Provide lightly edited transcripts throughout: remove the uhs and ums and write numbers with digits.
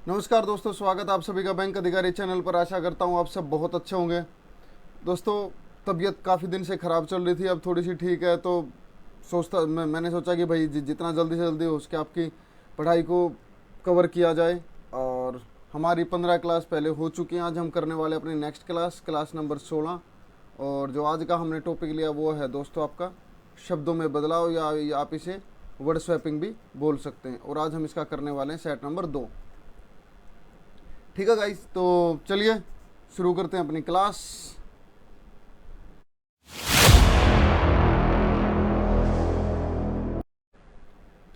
नमस्कार दोस्तों, स्वागत है आप सभी का बैंक अधिकारी चैनल पर। आशा करता हूँ आप सब बहुत अच्छे होंगे। दोस्तों, तबीयत काफ़ी दिन से ख़राब चल रही थी, अब थोड़ी सी ठीक है। तो मैंने सोचा कि भाई जितना जल्दी से जल्दी हो उसके आपकी पढ़ाई को कवर किया जाए। और हमारी 15 क्लास पहले हो चुकी हैं। आज हम करने वाले अपनी नेक्स्ट क्लास नंबर 16। और जो आज का हमने टॉपिक लिया वो है दोस्तों आपका शब्दों में बदलाव, या आप इसे वर्ड स्वैपिंग भी बोल सकते हैं। और आज हम इसका करने वाले हैं सेट नंबर 2। ठीक है गाइस, तो चलिए शुरू करते हैं अपनी क्लास।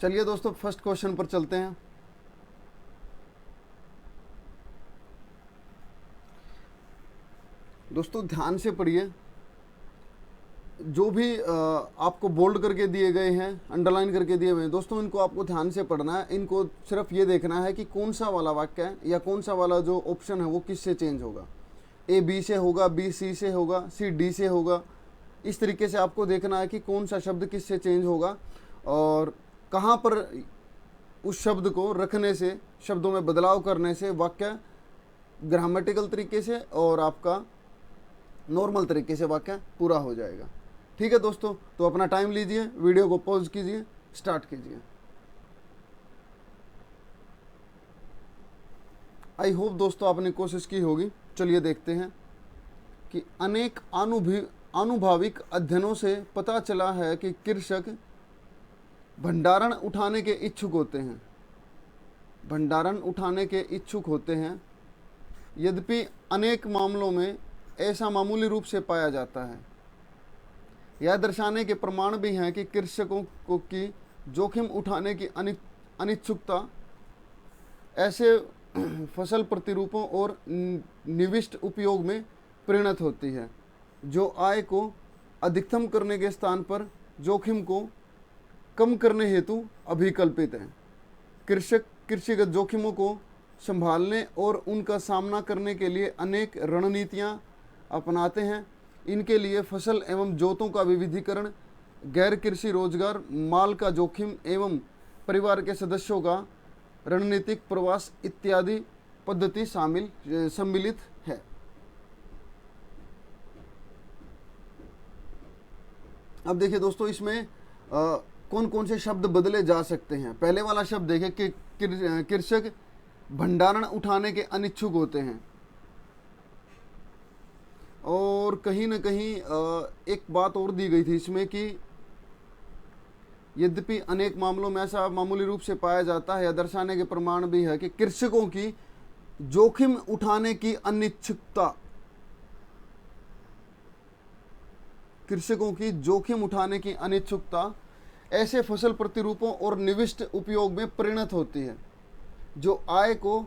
चलिए दोस्तों, फर्स्ट क्वेश्चन पर चलते हैं। दोस्तों ध्यान से पढ़िए। जो भी आपको बोल्ड करके दिए गए हैं, अंडरलाइन करके दिए हुए हैं दोस्तों, इनको आपको ध्यान से पढ़ना है। इनको सिर्फ ये देखना है कि कौन सा वाला वाक्य है या कौन सा वाला जो ऑप्शन है वो किससे चेंज होगा। ए बी से होगा, बी सी से होगा, सी डी से होगा। इस तरीके से आपको देखना है कि कौन सा शब्द किससे चेंज होगा और कहाँ पर उस शब्द को रखने से, शब्दों में बदलाव करने से वाक्य ग्रामेटिकल तरीके से और आपका नॉर्मल तरीके से वाक्य पूरा हो जाएगा। ठीक है दोस्तों, तो अपना टाइम लीजिए, वीडियो को पॉज कीजिए, स्टार्ट कीजिए। आई होप दोस्तों आपने कोशिश की होगी। चलिए देखते हैं कि अनेक आनुभाविक अध्ययनों से पता चला है कि कृषक भंडारण उठाने के इच्छुक होते हैं। भंडारण उठाने के इच्छुक होते हैं, यद्यपि अनेक मामलों में ऐसा मामूली रूप से पाया जाता है। यह दर्शाने के प्रमाण भी हैं कि कृषकों को की जोखिम उठाने की अनिच्छुकता ऐसे फसल प्रतिरूपों और निविष्ट उपयोग में परिणत होती है, जो आय को अधिकतम करने के स्थान पर जोखिम को कम करने हेतु अभिकल्पित हैं। कृषक कृषिगत जोखिमों को संभालने और उनका सामना करने के लिए अनेक रणनीतियां अपनाते हैं। इनके लिए फसल एवं जोतों का विविधीकरण, गैर कृषि रोजगार, माल का जोखिम एवं परिवार के सदस्यों का रणनीतिक प्रवास इत्यादि पद्धति सम्मिलित है। अब देखिए दोस्तों, इसमें कौन कौन से शब्द बदले जा सकते हैं। पहले वाला शब्द देखिए कि कृषक भंडारण उठाने के अनिच्छुक होते हैं। और कहीं ना कहीं एक बात और दी गई थी इसमें कि यद्यपि अनेक मामलों में ऐसा मामूली रूप से पाया जाता है, यह दर्शाने के प्रमाण भी है कि कृषकों की जोखिम उठाने की अनिच्छुकता, कृषकों की जोखिम उठाने की अनिच्छुकता ऐसे फसल प्रतिरूपों और निविष्ट उपयोग में परिणत होती है, जो आय को,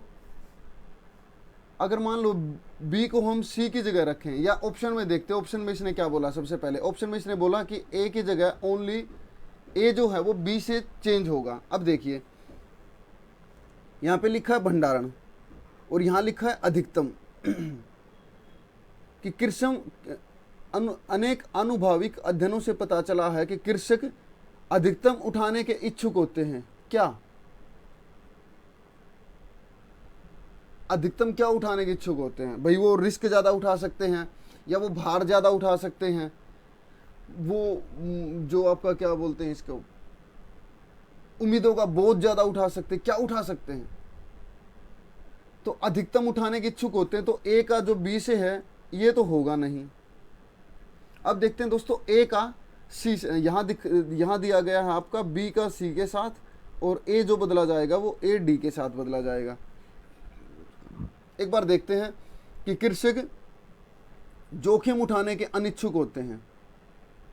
अगर मान लो बी को हम सी की जगह रखें, या ऑप्शन में देखते हैं ऑप्शन में इसने क्या बोला। सबसे पहले ऑप्शन में इसने बोला कि ए की जगह ओनली ए जो है वो बी से चेंज होगा। अब देखिए यहाँ पे लिखा है भंडारण और यहाँ लिखा है अधिकतम कि कृषक अनेक आनुभाविक अध्ययनों से पता चला है कि कृषक अधिकतम उठाने के इच्छुक होते हैं। क्या अधिकतम क्या उठाने के इच्छुक होते हैं? भाई वो रिस्क ज़्यादा उठा सकते हैं, या वो भार ज़्यादा उठा सकते हैं, वो जो आपका क्या बोलते हैं इसको, उम्मीदों का बोझ ज़्यादा उठा सकते हैं। क्या उठा सकते हैं? तो अधिकतम उठाने के इच्छुक होते हैं। तो ए का जो बी से है ये तो होगा नहीं। अब देखते हैं दोस्तों, ए का सी से, यहाँ दिया गया है आपका बी का सी के साथ, और ए जो बदला जाएगा वो ए डी के साथ बदला जाएगा। एक बार देखते हैं कि कृषक जोखिम उठाने के अनिच्छुक होते हैं।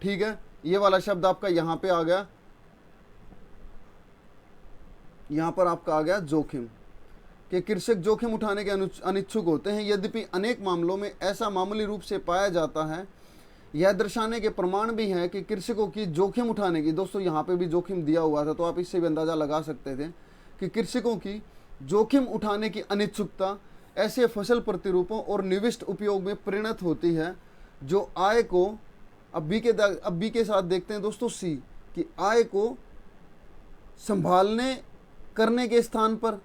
ठीक है, ये वाला शब्द आपका यहाँ पे आ गया, यहाँ पर आपका आ गया जोखिम, कि कृषक जोखिम उठाने के अनिच्छुक होते हैं, यद्यपि अनेक मामलों में ऐसा मामूली रूप से पाया जाता है। यह दर्शाने के प्रमाण भी हैं कि कृषकों की जोखिम उठाने की, दोस्तों यहाँ पे भी जोखिम दिया हुआ था तो आप इससे भी अंदाज़ा लगा सकते थे कि कृषकों की जोखिम उठाने की अनिच्छुकता ऐसे फसल प्रतिरूपों और निविष्ट उपयोग में परिणत होती है, जो आय को, अब बी के साथ देखते हैं दोस्तों सी, कि आय को संभालने करने के स्थान पर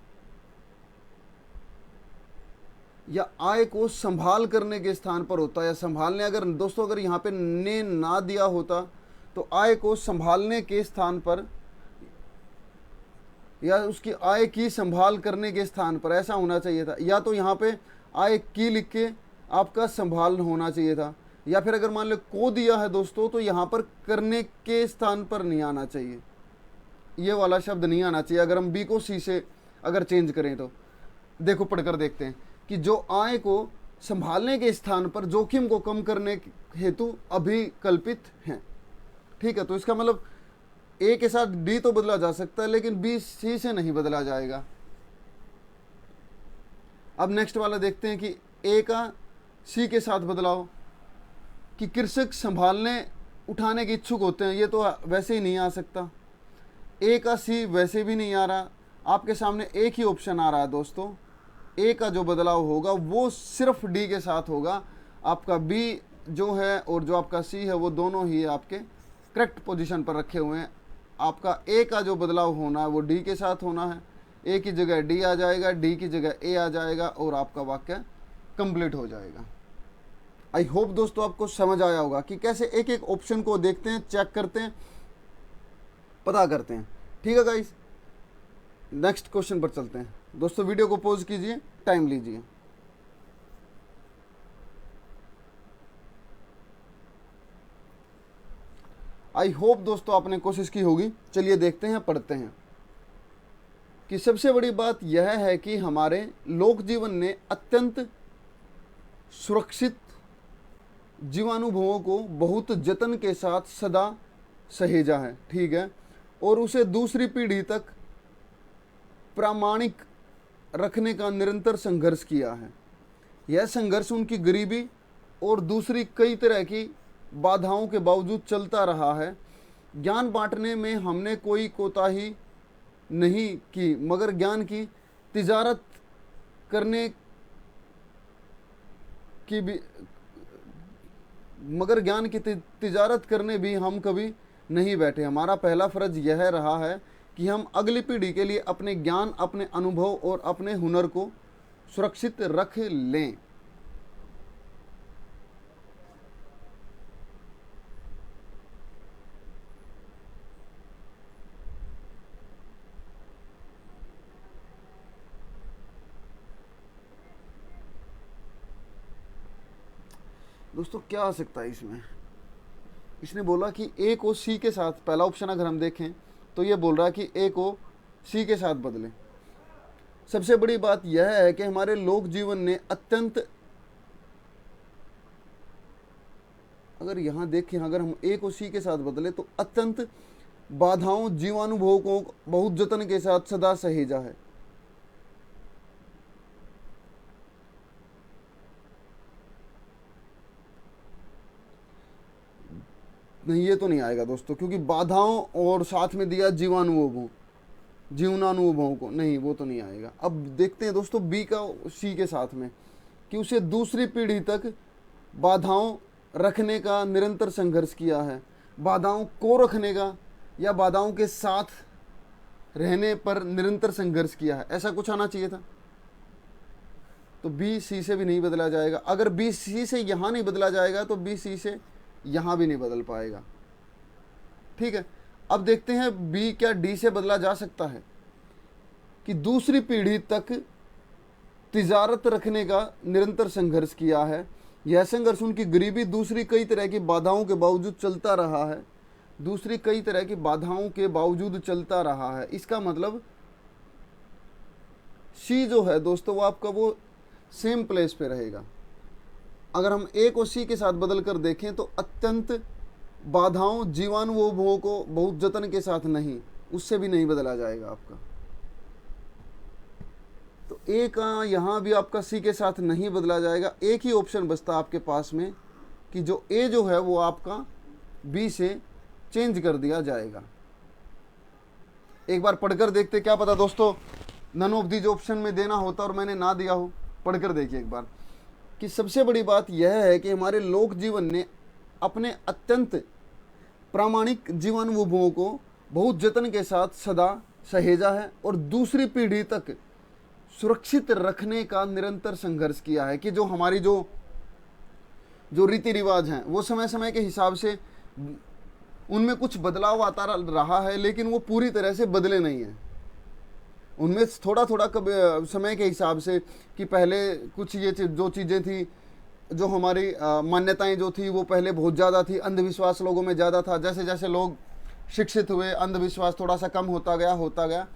या आय को संभाल करने के स्थान पर होता है, या संभालने, अगर दोस्तों अगर यहाँ पे ने ना दिया होता तो आय को संभालने के स्थान पर या उसकी आय की संभाल करने के स्थान पर ऐसा होना चाहिए था, या तो यहाँ पे आय की लिख के आपका संभाल होना चाहिए था, या फिर अगर मान लो को दिया है दोस्तों तो यहाँ पर करने के स्थान पर नहीं आना चाहिए, ये वाला शब्द नहीं आना चाहिए। अगर हम बी को सी से अगर चेंज करें तो देखो पढ़कर देखते हैं कि जो आय को संभालने के स्थान पर जोखिम को कम करने हेतु अभिकल्पित हैं। ठीक है, तो इसका मतलब ए के साथ डी तो बदला जा सकता है लेकिन बी सी से नहीं बदला जाएगा। अब नेक्स्ट वाला देखते हैं कि ए का सी के साथ बदलाव, कि कृषक संभालने उठाने के इच्छुक होते हैं, ये तो वैसे ही नहीं आ सकता। ए का सी वैसे भी नहीं आ रहा, आपके सामने एक ही ऑप्शन आ रहा है दोस्तों। ए का जो बदलाव होगा वो सिर्फ डी के साथ होगा। आपका बी जो है और जो आपका सी है वो दोनों ही आपके करेक्ट पोजीशन पर रखे हुए हैं। आपका ए का जो बदलाव होना है वो डी के साथ होना है, ए की जगह डी आ जाएगा, डी की जगह ए आ जाएगा और आपका वाक्य कंप्लीट हो जाएगा। आई होप दोस्तों आपको समझ आया होगा कि कैसे एक एक ऑप्शन को देखते हैं, चेक करते हैं, पता करते हैं। ठीक है गाइस, नेक्स्ट क्वेश्चन पर चलते हैं। दोस्तों वीडियो को पॉज कीजिए, टाइम लीजिए। आई होप दोस्तों आपने कोशिश की होगी। चलिए देखते हैं, पढ़ते हैं कि सबसे बड़ी बात यह है कि हमारे लोक जीवन ने अत्यंत सुरक्षित जीवाणुभवों को बहुत जतन के साथ सदा सहेजा है। ठीक है, और उसे दूसरी पीढ़ी तक प्रामाणिक रखने का निरंतर संघर्ष किया है। यह संघर्ष उनकी गरीबी और दूसरी कई तरह की बाधाओं के बावजूद चलता रहा है। ज्ञान बांटने में हमने कोई कोताही नहीं की, मगर ज्ञान की तिजारत करने की भी मगर ज्ञान की तिजारत करने भी हम कभी नहीं बैठे। हमारा पहला फर्ज यह रहा है कि हम अगली पीढ़ी के लिए अपने ज्ञान, अपने अनुभव और अपने हुनर को सुरक्षित रख लें। दोस्तों क्या आ सकता है इसमें? इसने बोला कि ए को सी के साथ, पहला ऑप्शन अगर हम देखें तो ये बोल रहा है कि ए को सी के साथ बदलें। सबसे बड़ी बात यह है कि हमारे लोक जीवन ने अत्यंत, अगर यहाँ देखें, अगर हम ए को सी के साथ बदले तो अत्यंत बाधाओं जीवाणुभवों को बहुत जतन के साथ सदा सहेजा है। नहीं, ये तो नहीं आएगा दोस्तों, क्योंकि बाधाओं और साथ में दिया जीवनानुभवों को, नहीं वो तो नहीं आएगा। अब देखते हैं दोस्तों बी का सी के साथ में, कि उसे दूसरी पीढ़ी तक बाधाओं रखने का निरंतर संघर्ष किया है। बाधाओं को रखने का या बाधाओं के साथ रहने पर निरंतर संघर्ष किया है, ऐसा कुछ आना चाहिए था। तो बी सी से भी नहीं बदला जाएगा। अगर बी सी से यहाँ नहीं बदला जाएगा तो बी सी से यहाँ भी नहीं बदल पाएगा। ठीक है, अब देखते हैं बी क्या डी से बदला जा सकता है, कि दूसरी पीढ़ी तक तिजारत रखने का निरंतर संघर्ष किया है। यह संघर्ष उनकी गरीबी, दूसरी कई तरह की बाधाओं के बावजूद चलता रहा है। दूसरी कई तरह की बाधाओं के बावजूद चलता रहा है। इसका मतलब सी जो है दोस्तों वो आपका वो सेम प्लेस पे रहेगा। अगर हम ए को सी के साथ बदल कर देखें तो अत्यंत बाधाओं जीवाणुओं को बहुत जतन के साथ नहीं, उससे भी नहीं बदला जाएगा आपका। तो ए का यहाँ भी आपका सी के साथ नहीं बदला जाएगा। एक ही ऑप्शन बचता आपके पास में कि जो ए जो है वो आपका बी से चेंज कर दिया जाएगा। एक बार पढ़कर देखते, क्या पता दोस्तों नन ऑफ दीज ऑप्शन में देना होता और मैंने ना दिया हो। पढ़कर देखिए एक बार कि सबसे बड़ी बात यह है कि हमारे लोक जीवन ने अपने अत्यंत प्रामाणिक जीवाणुभवों को बहुत जतन के साथ सदा सहेजा है और दूसरी पीढ़ी तक सुरक्षित रखने का निरंतर संघर्ष किया है कि जो हमारी जो रीति रिवाज हैं वो समय समय के हिसाब से उनमें कुछ बदलाव आता रहा है, लेकिन वो पूरी तरह से बदले नहीं हैं। उनमें थोड़ा थोड़ा समय के हिसाब से कि पहले कुछ ये जो चीज़ें थी, जो हमारी मान्यताएं जो थी वो पहले बहुत ज़्यादा थी, अंधविश्वास लोगों में ज़्यादा था। जैसे जैसे लोग शिक्षित हुए, अंधविश्वास थोड़ा सा कम होता गया।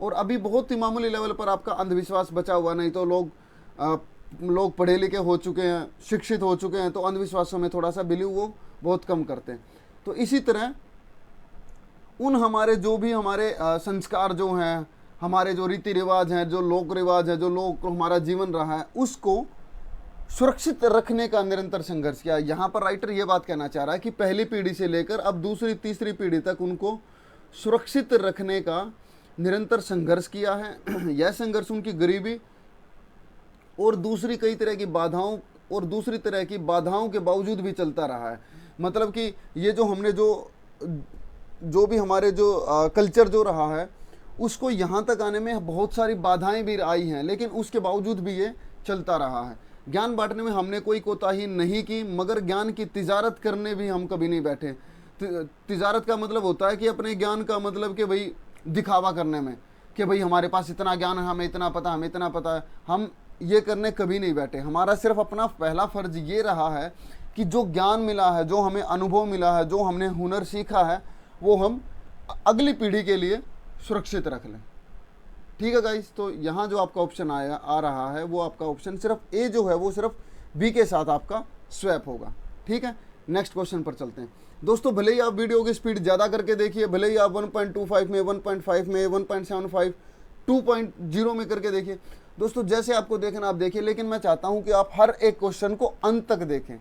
और अभी बहुत ही मामूली लेवल पर आपका अंधविश्वास बचा हुआ, नहीं तो लोग पढ़े लिखे हो चुके हैं, शिक्षित हो चुके हैं, तो अंधविश्वासों में थोड़ा सा बिलीव वो बहुत कम करते हैं। तो इसी तरह उन हमारे जो भी हमारे संस्कार जो हैं, हमारे जो रीति रिवाज हैं, जो लोक रिवाज है, जो लोक हमारा जीवन रहा है, उसको सुरक्षित रखने का निरंतर संघर्ष किया। यहाँ पर राइटर ये बात कहना चाह रहा है कि पहली पीढ़ी से लेकर अब दूसरी तीसरी पीढ़ी तक उनको सुरक्षित रखने का निरंतर संघर्ष किया है। यह संघर्ष उनकी गरीबी और दूसरी कई तरह की बाधाओं और दूसरी तरह की बाधाओं के बावजूद भी चलता रहा है। मतलब कि ये जो हमने जो भी हमारे जो कल्चर जो रहा है, उसको यहाँ तक आने में बहुत सारी बाधाएं भी आई हैं, लेकिन उसके बावजूद भी ये चलता रहा है। ज्ञान बांटने में हमने कोई कोताही नहीं की, मगर ज्ञान की तिजारत करने भी हम कभी नहीं बैठे। तिजारत का मतलब होता है कि अपने ज्ञान का मतलब कि भाई दिखावा करने में, कि भाई हमारे पास इतना ज्ञान है, हमें इतना पता है, हम ये करने कभी नहीं बैठे। हमारा सिर्फ अपना पहला फर्ज ये रहा है कि जो ज्ञान मिला है, जो हमें अनुभव मिला है, जो हमने हुनर सीखा है, वो हम अगली पीढ़ी के लिए सुरक्षित रख लें। ठीक है गाइस, तो यहाँ जो आपका ऑप्शन आ रहा है वो आपका ऑप्शन सिर्फ ए जो है वो सिर्फ बी के साथ आपका स्वैप होगा। ठीक है, नेक्स्ट क्वेश्चन पर चलते हैं। दोस्तों, भले ही आप वीडियो की स्पीड ज़्यादा करके देखिए, भले ही आप 1.25 में, 1.5 में, 1.75, 2.0 में करके देखिए। दोस्तों, जैसे आपको देखना आप देखिए, लेकिन मैं चाहता हूँ कि आप हर एक क्वेश्चन को अंत तक देखें।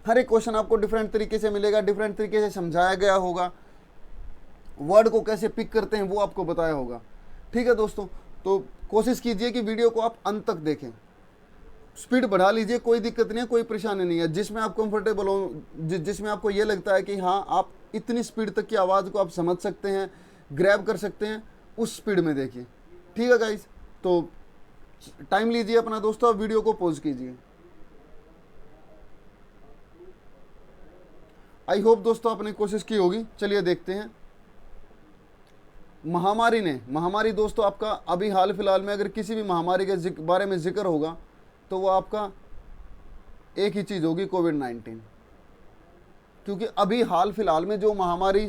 हर एक क्वेश्चन आपको डिफरेंट तरीके से मिलेगा, डिफरेंट तरीके से समझाया गया होगा, वर्ड को कैसे पिक करते हैं वो आपको बताया होगा। ठीक है दोस्तों, तो कोशिश कीजिए कि वीडियो को आप अंत तक देखें। स्पीड बढ़ा लीजिए, कोई दिक्कत नहीं है, कोई परेशानी नहीं है। जिसमें आप कंफर्टेबल हो, जिसमें आपको ये लगता है कि हाँ आप इतनी स्पीड तक की आवाज़ को आप समझ सकते हैं, ग्रैब कर सकते हैं, उस स्पीड में देखिए। ठीक है गाइस, तो टाइम लीजिए अपना दोस्तों, आप वीडियो को पॉज कीजिए। आई होप दोस्तों आपने कोशिश की होगी। चलिए देखते हैं। महामारी दोस्तों, आपका अभी हाल फिलहाल में अगर किसी भी महामारी के बारे में जिक्र होगा तो वो आपका एक ही चीज़ होगी, कोविड-19। क्योंकि अभी हाल फिलहाल में जो महामारी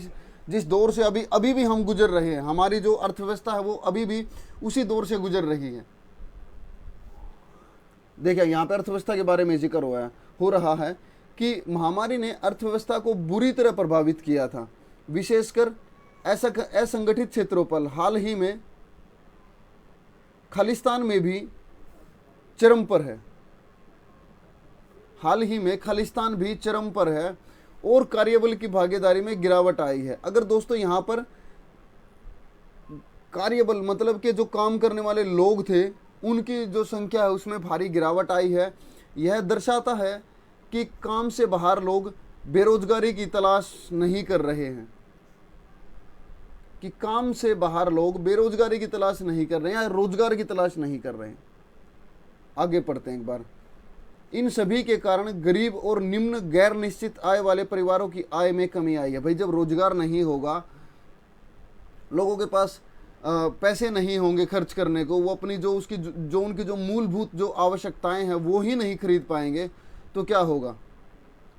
जिस दौर से अभी भी हम गुजर रहे हैं, हमारी जो अर्थव्यवस्था है वो अभी भी उसी दौर से गुजर रही है। देखिए, यहाँ पे अर्थव्यवस्था के बारे में जिक्र हो रहा है कि महामारी ने अर्थव्यवस्था को बुरी तरह प्रभावित किया था, विशेषकर असंगठित क्षेत्रों पर। हाल ही में खालिस्तान में भी चरम पर है। हाल ही में खालिस्तान भी चरम पर है और कार्यबल की भागीदारी में गिरावट आई है। अगर दोस्तों यहाँ पर कार्यबल मतलब कि जो काम करने वाले लोग थे, उनकी जो संख्या है उसमें भारी गिरावट आई है। यह दर्शाता है कि काम से बाहर लोग बेरोजगारी की तलाश नहीं कर रहे हैं, कि काम से बाहर लोग बेरोजगारी की तलाश नहीं कर रहे हैं या रोजगार की तलाश नहीं कर रहे हैं। आगे पढ़ते हैं एक बार। इन सभी के कारण गरीब और निम्न गैर निश्चित आय वाले परिवारों की आय में कमी आई है। भाई, जब रोजगार नहीं होगा, लोगों के पास पैसे नहीं होंगे खर्च करने को, वो अपनी उनकी जो मूलभूत जो आवश्यकताएं हैं वो ही नहीं खरीद पाएंगे, तो क्या होगा?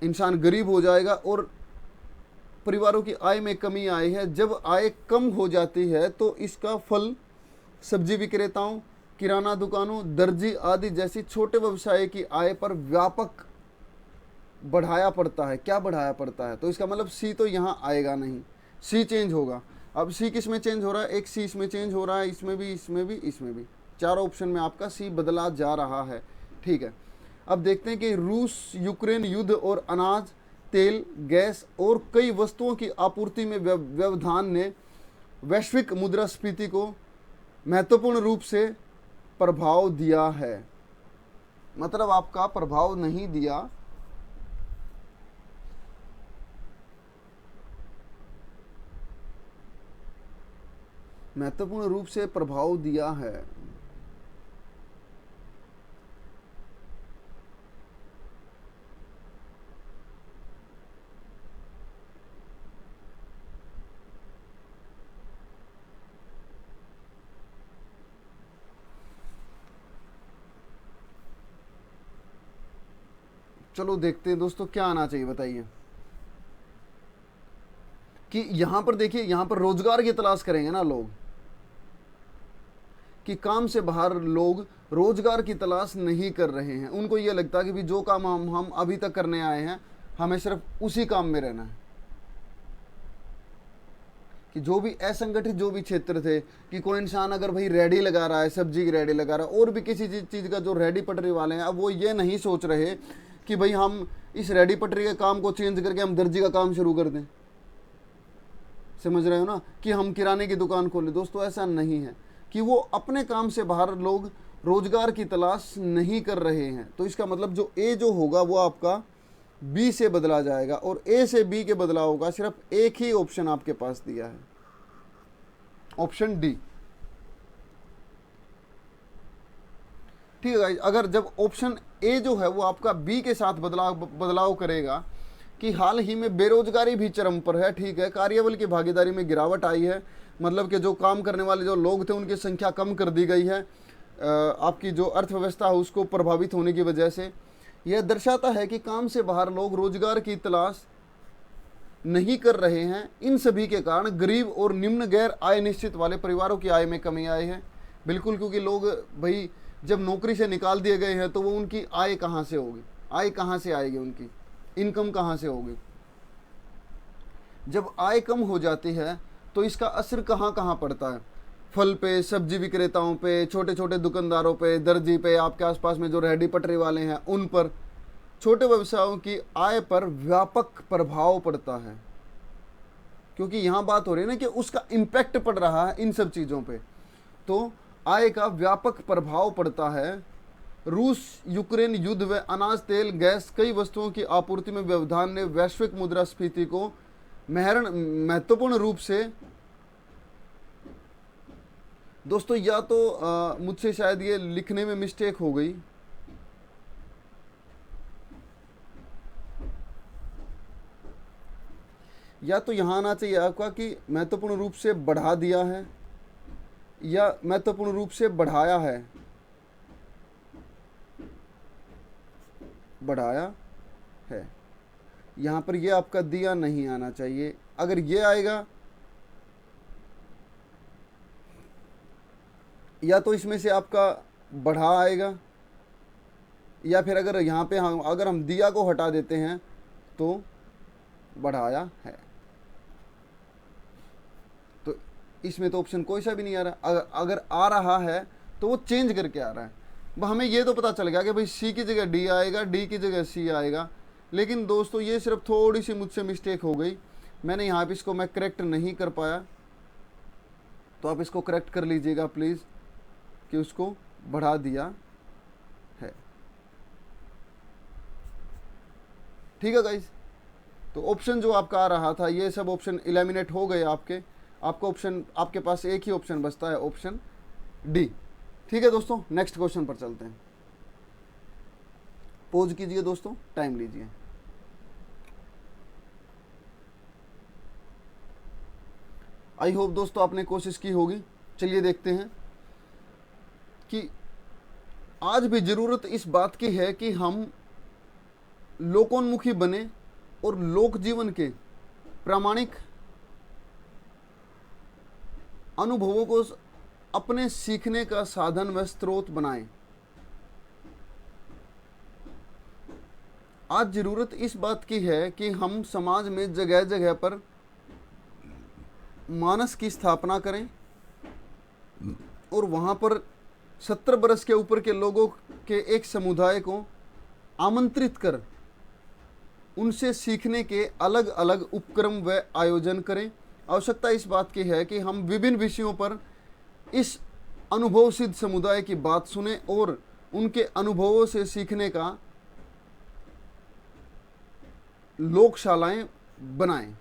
इंसान गरीब हो जाएगा और परिवारों की आय में कमी आई है। जब आय कम हो जाती है तो इसका फल सब्जी विक्रेताओं, किराना दुकानों, दर्जी आदि जैसी छोटे व्यवसाय की आय पर व्यापक बढ़ाया पड़ता है। क्या बढ़ाया पड़ता है? तो इसका मतलब सी तो यहाँ आएगा नहीं, सी चेंज होगा। अब सी किस में चेंज हो रहा है? एक सी इसमें चेंज हो रहा है, इसमें भी, इसमें भी, इसमें भी। चारों ऑप्शन में आपका सी बदला जा रहा है। ठीक है, अब देखते हैं कि रूस यूक्रेन युद्ध और अनाज, तेल, गैस और कई वस्तुओं की आपूर्ति में व्यवधान ने वैश्विक मुद्रास्फीति को महत्वपूर्ण रूप से प्रभाव दिया है। मतलब आपका प्रभाव नहीं दिया, महत्वपूर्ण रूप से प्रभाव दिया है। चलो देखते हैं दोस्तों क्या आना चाहिए, बताइए। कि यहां पर देखिए, यहां पर रोजगार की तलाश करेंगे ना लोग, कि काम से बाहर लोग रोजगार की तलाश नहीं कर रहे हैं। उनको ये लगता है कि भी जो काम हम अभी तक करने आए हैं, हमें सिर्फ उसी काम में रहना है। कि जो भी असंगठित जो भी क्षेत्र थे, कि कोई इंसान अगर भाई रेडी लगा रहा है, सब्जी की रेडी लगा रहा है, और भी किसी चीज़ का जो रेडी पटरी वाले हैं, अब वो ये नहीं सोच रहे कि भाई हम इस रेडी पटरी के काम को चेंज करके हम दर्जी का काम शुरू कर दें। समझ रहे हो ना, कि हम किराने की दुकान खोलें। दोस्तों ऐसा नहीं है, कि वो अपने काम से बाहर लोग रोजगार की तलाश नहीं कर रहे हैं। तो इसका मतलब जो ए जो होगा वो आपका बी से बदला जाएगा, और ए से बी के बदलाव का सिर्फ एक ही ऑप्शन आपके पास दिया है, ऑप्शन डी। ठीक है गाइस, अगर जब ऑप्शन ए जो है वो आपका बी के साथ बदलाव करेगा, कि हाल ही में बेरोजगारी भी चरम पर है, ठीक है, कार्यबल की भागीदारी में गिरावट आई है, मतलब कि जो काम करने वाले जो लोग थे उनकी संख्या कम कर दी गई है, आपकी जो अर्थव्यवस्था है उसको प्रभावित होने की वजह से। यह दर्शाता है कि काम से बाहर लोग रोजगार की तलाश नहीं कर रहे हैं। इन सभी के कारण गरीब और निम्न गैर आय निश्चित वाले परिवारों की आय में कमी आई है। बिल्कुल, क्योंकि लोग भाई जब नौकरी से निकाल दिए गए हैं तो वो उनकी आय कहाँ से होगी, आय कहाँ से आएगी, उनकी इनकम कहाँ से होगी। जब आय कम हो जाती है तो इसका असर कहाँ कहाँ पड़ता है, फल पे, सब्जी विक्रेताओं पे, छोटे छोटे दुकानदारों पे, दर्जी पे, आपके आसपास में जो रेहड़ी पटरी वाले हैं उन पर, छोटे व्यवसायों की आय पर व्यापक प्रभाव पड़ता है। क्योंकि यहाँ बात हो रही है ना कि उसका इम्पैक्ट पड़ रहा है इन सब चीज़ों पे, तो आय का व्यापक प्रभाव पड़ता है। रूस यूक्रेन युद्ध व अनाज, तेल, गैस, कई वस्तुओं की आपूर्ति में व्यवधान ने वैश्विक मुद्रास्फीति को महत्वपूर्ण रूप से, दोस्तों या तो मुझसे शायद ये लिखने में मिस्टेक हो गई, या तो यहाँ आना चाहिए आपका कि महत्वपूर्ण रूप से बढ़ा दिया है, या महत्वपूर्ण रूप से बढ़ाया है, बढ़ाया है। यहाँ पर ये आपका दिया नहीं आना चाहिए। अगर ये आएगा, या तो इसमें से आपका बढ़ा आएगा, या फिर अगर यहाँ पे अगर हम दिया को हटा देते हैं तो बढ़ाया है। तो इसमें तो ऑप्शन कोई सा भी नहीं आ रहा। अगर आ रहा है तो वो चेंज करके आ रहा है। हमें ये तो पता चल गया कि भाई सी की जगह डी आएगा, डी की जगह सी आएगा। लेकिन दोस्तों ये सिर्फ थोड़ी सी मुझसे मिस्टेक हो गई, मैंने यहाँ पे इसको मैं करेक्ट नहीं कर पाया, तो आप इसको करेक्ट कर लीजिएगा प्लीज़, कि उसको बढ़ा दिया है। ठीक है गाइज, तो ऑप्शन जो आपका आ रहा था ये सब ऑप्शन एलिमिनेट हो गए आपके। आपका ऑप्शन, आपके पास एक ही ऑप्शन बचता है, ऑप्शन डी। ठीक है दोस्तों, नेक्स्ट क्वेश्चन पर चलते हैं। पॉज कीजिए दोस्तों, टाइम लीजिए। आई होप दोस्तों आपने कोशिश की होगी। चलिए देखते हैं कि आज भी ज़रूरत इस बात की है कि हम लोकोन्मुखी बने और लोक जीवन के प्रामाणिक अनुभवों को अपने सीखने का साधन व स्रोत बनाएं। आज ज़रूरत इस बात की है कि हम समाज में जगह जगह पर मानस की स्थापना करें और वहाँ पर 70 बरस के ऊपर के लोगों के एक समुदाय को आमंत्रित कर उनसे सीखने के अलग अलग उपक्रम व आयोजन करें। आवश्यकता इस बात की है कि हम विभिन्न विषयों पर इस अनुभव सिद्ध समुदाय की बात सुने और उनके अनुभवों से सीखने का लोकशालाएं बनाएं।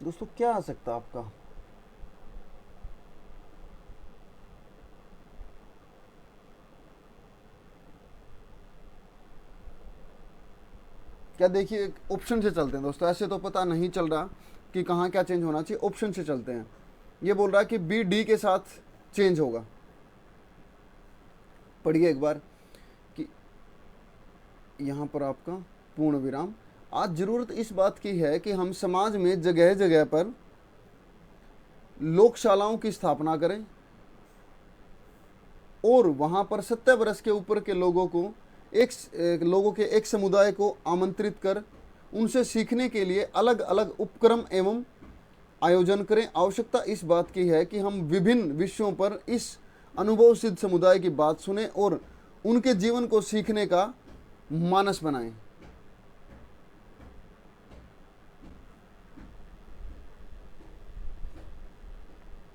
दोस्तों क्या आ सकता है आपका? क्या देखिए ऑप्शन से चलते हैं दोस्तों, ऐसे तो पता नहीं चल रहा कि कहाँ क्या चेंज होना चाहिए, ऑप्शन से चलते हैं। ये बोल रहा है कि बी डी के साथ चेंज होगा। पढ़िए एक बार कि यहाँ पर आपका पूर्ण विराम, आज ज़रूरत इस बात की है कि हम समाज में जगह जगह पर लोकशालाओं की स्थापना करें और वहाँ पर 70 वर्ष के ऊपर के लोगों के एक समुदाय को आमंत्रित कर उनसे सीखने के लिए अलग अलग उपक्रम एवं आयोजन करें। आवश्यकता इस बात की है कि हम विभिन्न विषयों पर इस अनुभव सिद्ध समुदाय की बात सुने और उनके जीवन को सीखने का मानस बनाएं।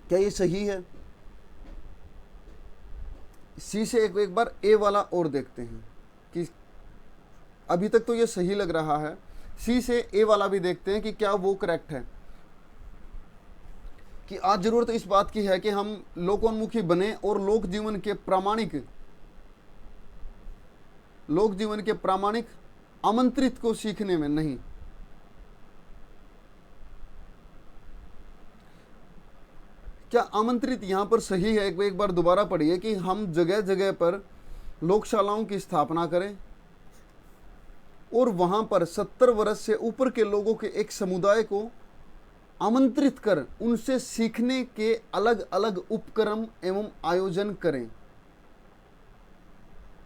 क्या ये सही है? सी से एक बार ए वाला और देखते हैं कि अभी तक तो ये सही लग रहा है। सी से ए वाला भी देखते हैं कि क्या वो करेक्ट है। कि आज जरूरत इस बात की है कि हम लोकोन्मुखी बने और लोक जीवन के प्रामाणिक आमंत्रित को सीखने में नहीं। क्या आमंत्रित यहां पर सही है? एक बार दोबारा पढ़िए कि हम जगह जगह पर लोकशालाओं की स्थापना करें और वहां पर 70 वर्ष से ऊपर के लोगों के एक समुदाय को आमंत्रित कर उनसे सीखने के अलग अलग उपक्रम एवं आयोजन करें।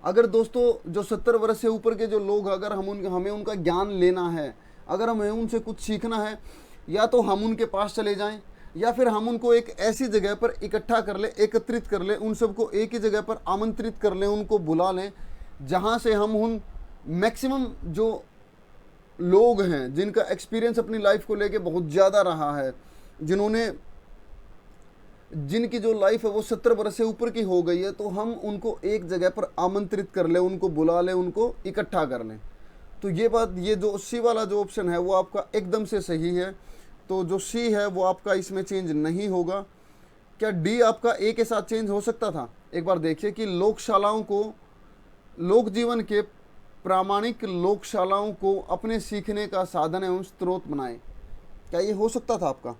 अगर दोस्तों जो 70 वर्ष से ऊपर के जो लोग, अगर हमें उनका ज्ञान लेना है, अगर हमें उनसे कुछ सीखना है, या तो हम उनके पास चले जाएं या फिर हम उनको एक ऐसी जगह पर इकट्ठा कर ले, एकत्रित कर ले, उन सबको एक ही जगह पर आमंत्रित कर लें, उनको बुला लें, जहां से हम उन मैक्सिमम जो लोग हैं जिनका एक्सपीरियंस अपनी लाइफ को लेके बहुत ज़्यादा रहा है, जिनकी जो लाइफ है वो 70 वर्ष से ऊपर की हो गई है, तो हम उनको एक जगह पर आमंत्रित कर ले, उनको बुला ले, उनको इकट्ठा कर लें। तो ये जो सी वाला जो ऑप्शन है वो आपका एकदम से सही है। तो जो सी है वो आपका इसमें चेंज नहीं होगा। क्या डी आपका ए के साथ चेंज हो सकता था? एक बार देखिए कि लोकशालाओं को, लोक जीवन के प्रामाणिक लोकशालाओं को अपने सीखने का साधन एवं स्रोत बनाए। क्या ये हो सकता था आपका?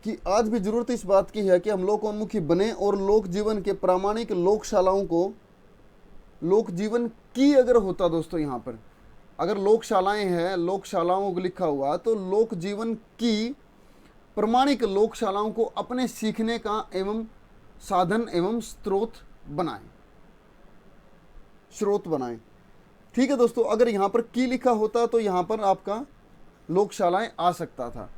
कि आज भी जरूरत इस बात की है कि हम लोकोन्मुखी बने और लोक जीवन के प्रामाणिक लोकशालाओं को, लोक जीवन की अगर होता दोस्तों, यहाँ पर अगर लोकशालाएं हैं, लोकशालाओं को लिखा हुआ, तो लोक जीवन की प्रामाणिक लोकशालाओं को अपने सीखने का एवं साधन एवं स्रोत बनाएं। ठीक है दोस्तों, अगर यहाँ पर की लिखा होता तो यहाँ पर आपका लोकशालाएं आ सकता था।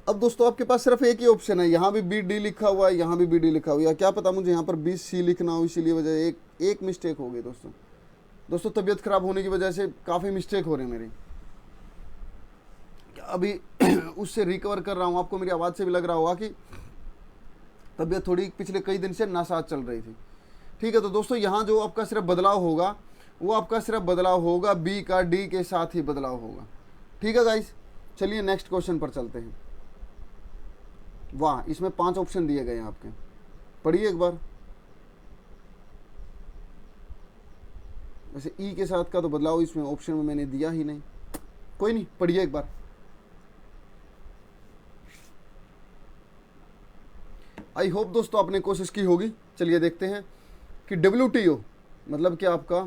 अब दोस्तों आपके पास सिर्फ एक ही ऑप्शन है, यहाँ भी बी डी लिखा हुआ है, यहाँ भी बी डी लिखा हुआ है। क्या पता मुझे यहाँ पर बी सी लिखना हो, इसीलिए वजह एक मिस्टेक हो गई दोस्तों तबीयत खराब होने की वजह से काफ़ी मिस्टेक हो रही है मेरी। अभी उससे रिकवर कर रहा हूँ। आपको मेरी आवाज़ से भी लग रहा होगा कि तबीयत थोड़ी पिछले कई दिन से नासाज चल रही थी। ठीक है, तो दोस्तों यहाँ जो आपका सिर्फ बदलाव होगा वो आपका सिर्फ बदलाव होगा बी का डी के साथ ही बदलाव होगा। ठीक है गाइस, चलिए नेक्स्ट क्वेश्चन पर चलते हैं। वाह, इसमें 5 ऑप्शन दिए गए हैं आपके, पढ़िए एक बार। वैसे ई के साथ का तो बदलाव इसमें ऑप्शन में मैंने दिया ही नहीं, कोई नहीं, पढ़िए एक बार। आई होप दोस्तों आपने कोशिश की होगी। चलिए देखते हैं कि WTO मतलब क्या आपका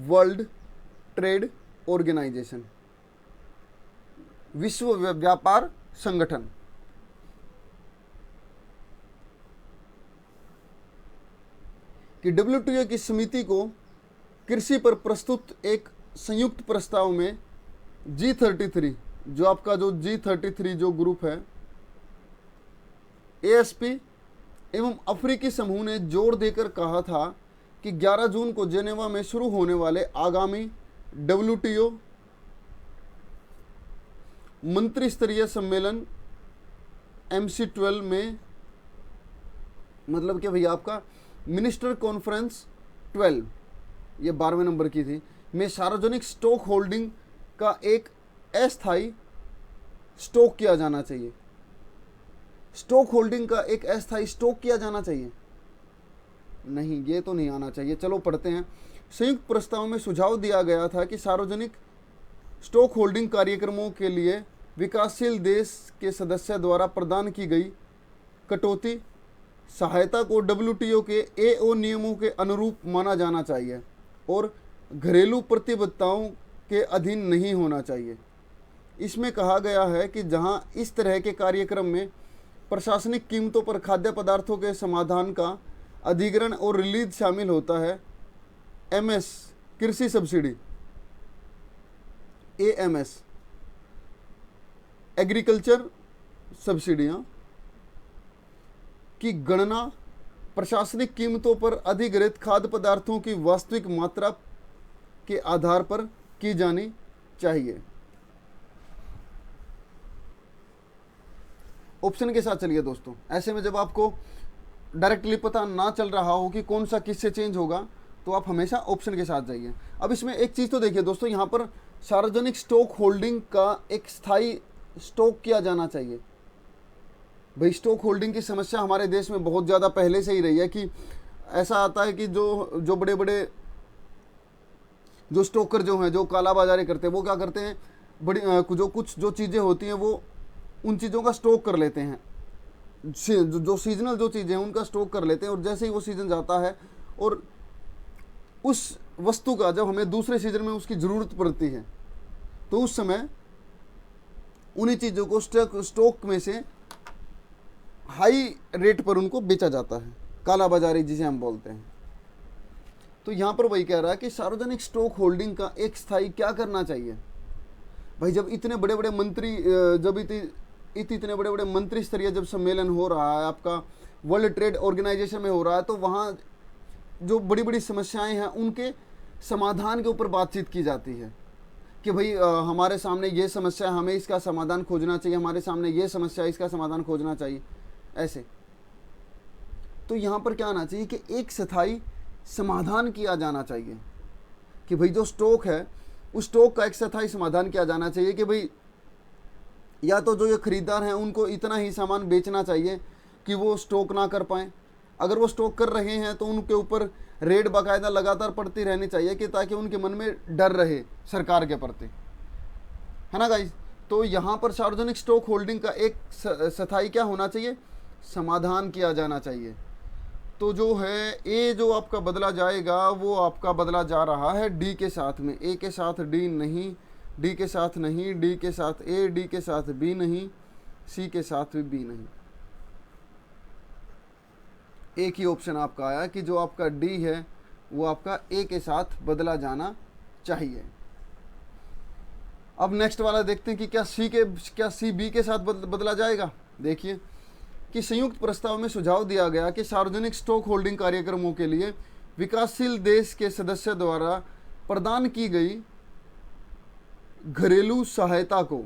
वर्ल्ड ट्रेड ऑर्गेनाइजेशन, विश्व व्यापार संगठन। कि WTO की समिति को कृषि पर प्रस्तुत एक संयुक्त प्रस्ताव में G33 जो आपका जो G33 जो ग्रुप है, ASP एवं अफ्रीकी समूह ने जोर देकर कहा था कि 11 जून को जेनेवा में शुरू होने वाले आगामी WTO मंत्री स्तरीय सम्मेलन MC12 में, मतलब कि भैया आपका मिनिस्टर कॉन्फ्रेंस 12, ये 12वें नंबर की थी, में सार्वजनिक स्टॉक होल्डिंग का एक अस्थायी स्टॉक किया जाना चाहिए। स्टॉक होल्डिंग का एक अस्थायी स्टॉक किया जाना चाहिए, नहीं ये तो नहीं आना चाहिए। चलो पढ़ते हैं। संयुक्त प्रस्ताव में सुझाव दिया गया था कि सार्वजनिक स्टॉक होल्डिंग कार्यक्रमों के लिए विकासशील देश के सदस्य द्वारा प्रदान की गई कटौती सहायता को WTO के AO नियमों के अनुरूप माना जाना चाहिए और घरेलू प्रतिबद्धताओं के अधीन नहीं होना चाहिए। इसमें कहा गया है कि जहां इस तरह के कार्यक्रम में प्रशासनिक कीमतों पर खाद्य पदार्थों के समाधान का अधिग्रहण और रिलीज शामिल होता है, MS कृषि सब्सिडी, AMS एग्रीकल्चर सब्सिडियां की गणना प्रशासनिक कीमतों पर अधिग्रहित खाद्य पदार्थों की वास्तविक मात्रा के आधार पर की जानी चाहिए। ऑप्शन के साथ चलिए दोस्तों। ऐसे में जब आपको डायरेक्टली पता ना चल रहा हो कि कौन सा किससे चेंज होगा, तो आप हमेशा ऑप्शन के साथ जाइए। अब इसमें एक चीज़ तो देखिए दोस्तों, यहाँ पर सार्वजनिक स्टॉक होल्डिंग का एक स्थायी स्टॉक किया जाना चाहिए। भाई स्टॉक होल्डिंग की समस्या हमारे देश में बहुत ज़्यादा पहले से ही रही है कि ऐसा आता है कि जो बड़े बड़े जो स्टॉकर जो हैं, जो कालाबाजारी करते हैं, वो क्या करते हैं, बड़ी जो चीज़ें होती हैं वो उन चीज़ों का स्टॉक कर लेते हैं, जो सीजनल जो चीज़ें हैं उनका स्टॉक कर लेते हैं, और जैसे ही वो सीज़न जाता है और उस वस्तु का जब हमें दूसरे सीजन में उसकी ज़रूरत पड़ती है, तो उस समय उन्हीं चीज़ों को स्टॉक में से हाई रेट पर उनको बेचा जाता है, कालाबाजारी जिसे हम बोलते हैं। तो यहाँ पर वही कह रहा है कि सार्वजनिक स्टॉक होल्डिंग का एक स्थायी क्या करना चाहिए। भाई जब इतने बड़े बड़े मंत्री, जब इतने बड़े बड़े मंत्री स्तरीय जब सम्मेलन हो रहा है, आपका वर्ल्ड ट्रेड ऑर्गेनाइजेशन में हो रहा है, तो वहाँ जो बड़ी बड़ी समस्याएं हैं उनके समाधान के ऊपर बातचीत की जाती है कि भाई हमारे सामने ये समस्या, हमें इसका समाधान खोजना चाहिए, हमारे सामने ये समस्या, इसका समाधान खोजना चाहिए, ऐसे। तो यहाँ पर क्या आना चाहिए कि एक स्थायी समाधान किया जाना चाहिए कि भाई जो स्टॉक है उस स्टॉक का एक स्थायी समाधान किया जाना चाहिए कि भाई या तो जो ये खरीदार हैं उनको इतना ही सामान बेचना चाहिए कि वो स्टॉक ना कर पाएँ, अगर वो स्टॉक कर रहे हैं तो उनके ऊपर रेड बाकायदा लगातार पड़ती रहनी चाहिए कि ताकि उनके मन में डर रहे सरकार के प्रति, है ना गाइस। तो यहाँ पर सार्वजनिक स्टॉक होल्डिंग का एक स्थायी क्या होना चाहिए, समाधान किया जाना चाहिए। तो जो है ए जो आपका बदला जाएगा वो आपका बदला जा रहा है डी के साथ में, ए के साथ डी नहीं, डी के साथ नहीं, डी के साथ ए, डी के साथ बी नहीं, सी के साथ भी बी नहीं। एक ही ऑप्शन आपका आया कि जो आपका डी है वो आपका ए के साथ बदला जाना चाहिए। अब नेक्स्ट वाला देखते हैं कि क्या सी बी के साथ बदला जाएगा। देखिए कि संयुक्त प्रस्ताव में सुझाव दिया गया कि सार्वजनिक स्टॉक होल्डिंग कार्यक्रमों के लिए विकासशील देश के सदस्य द्वारा प्रदान की गई घरेलू सहायता को,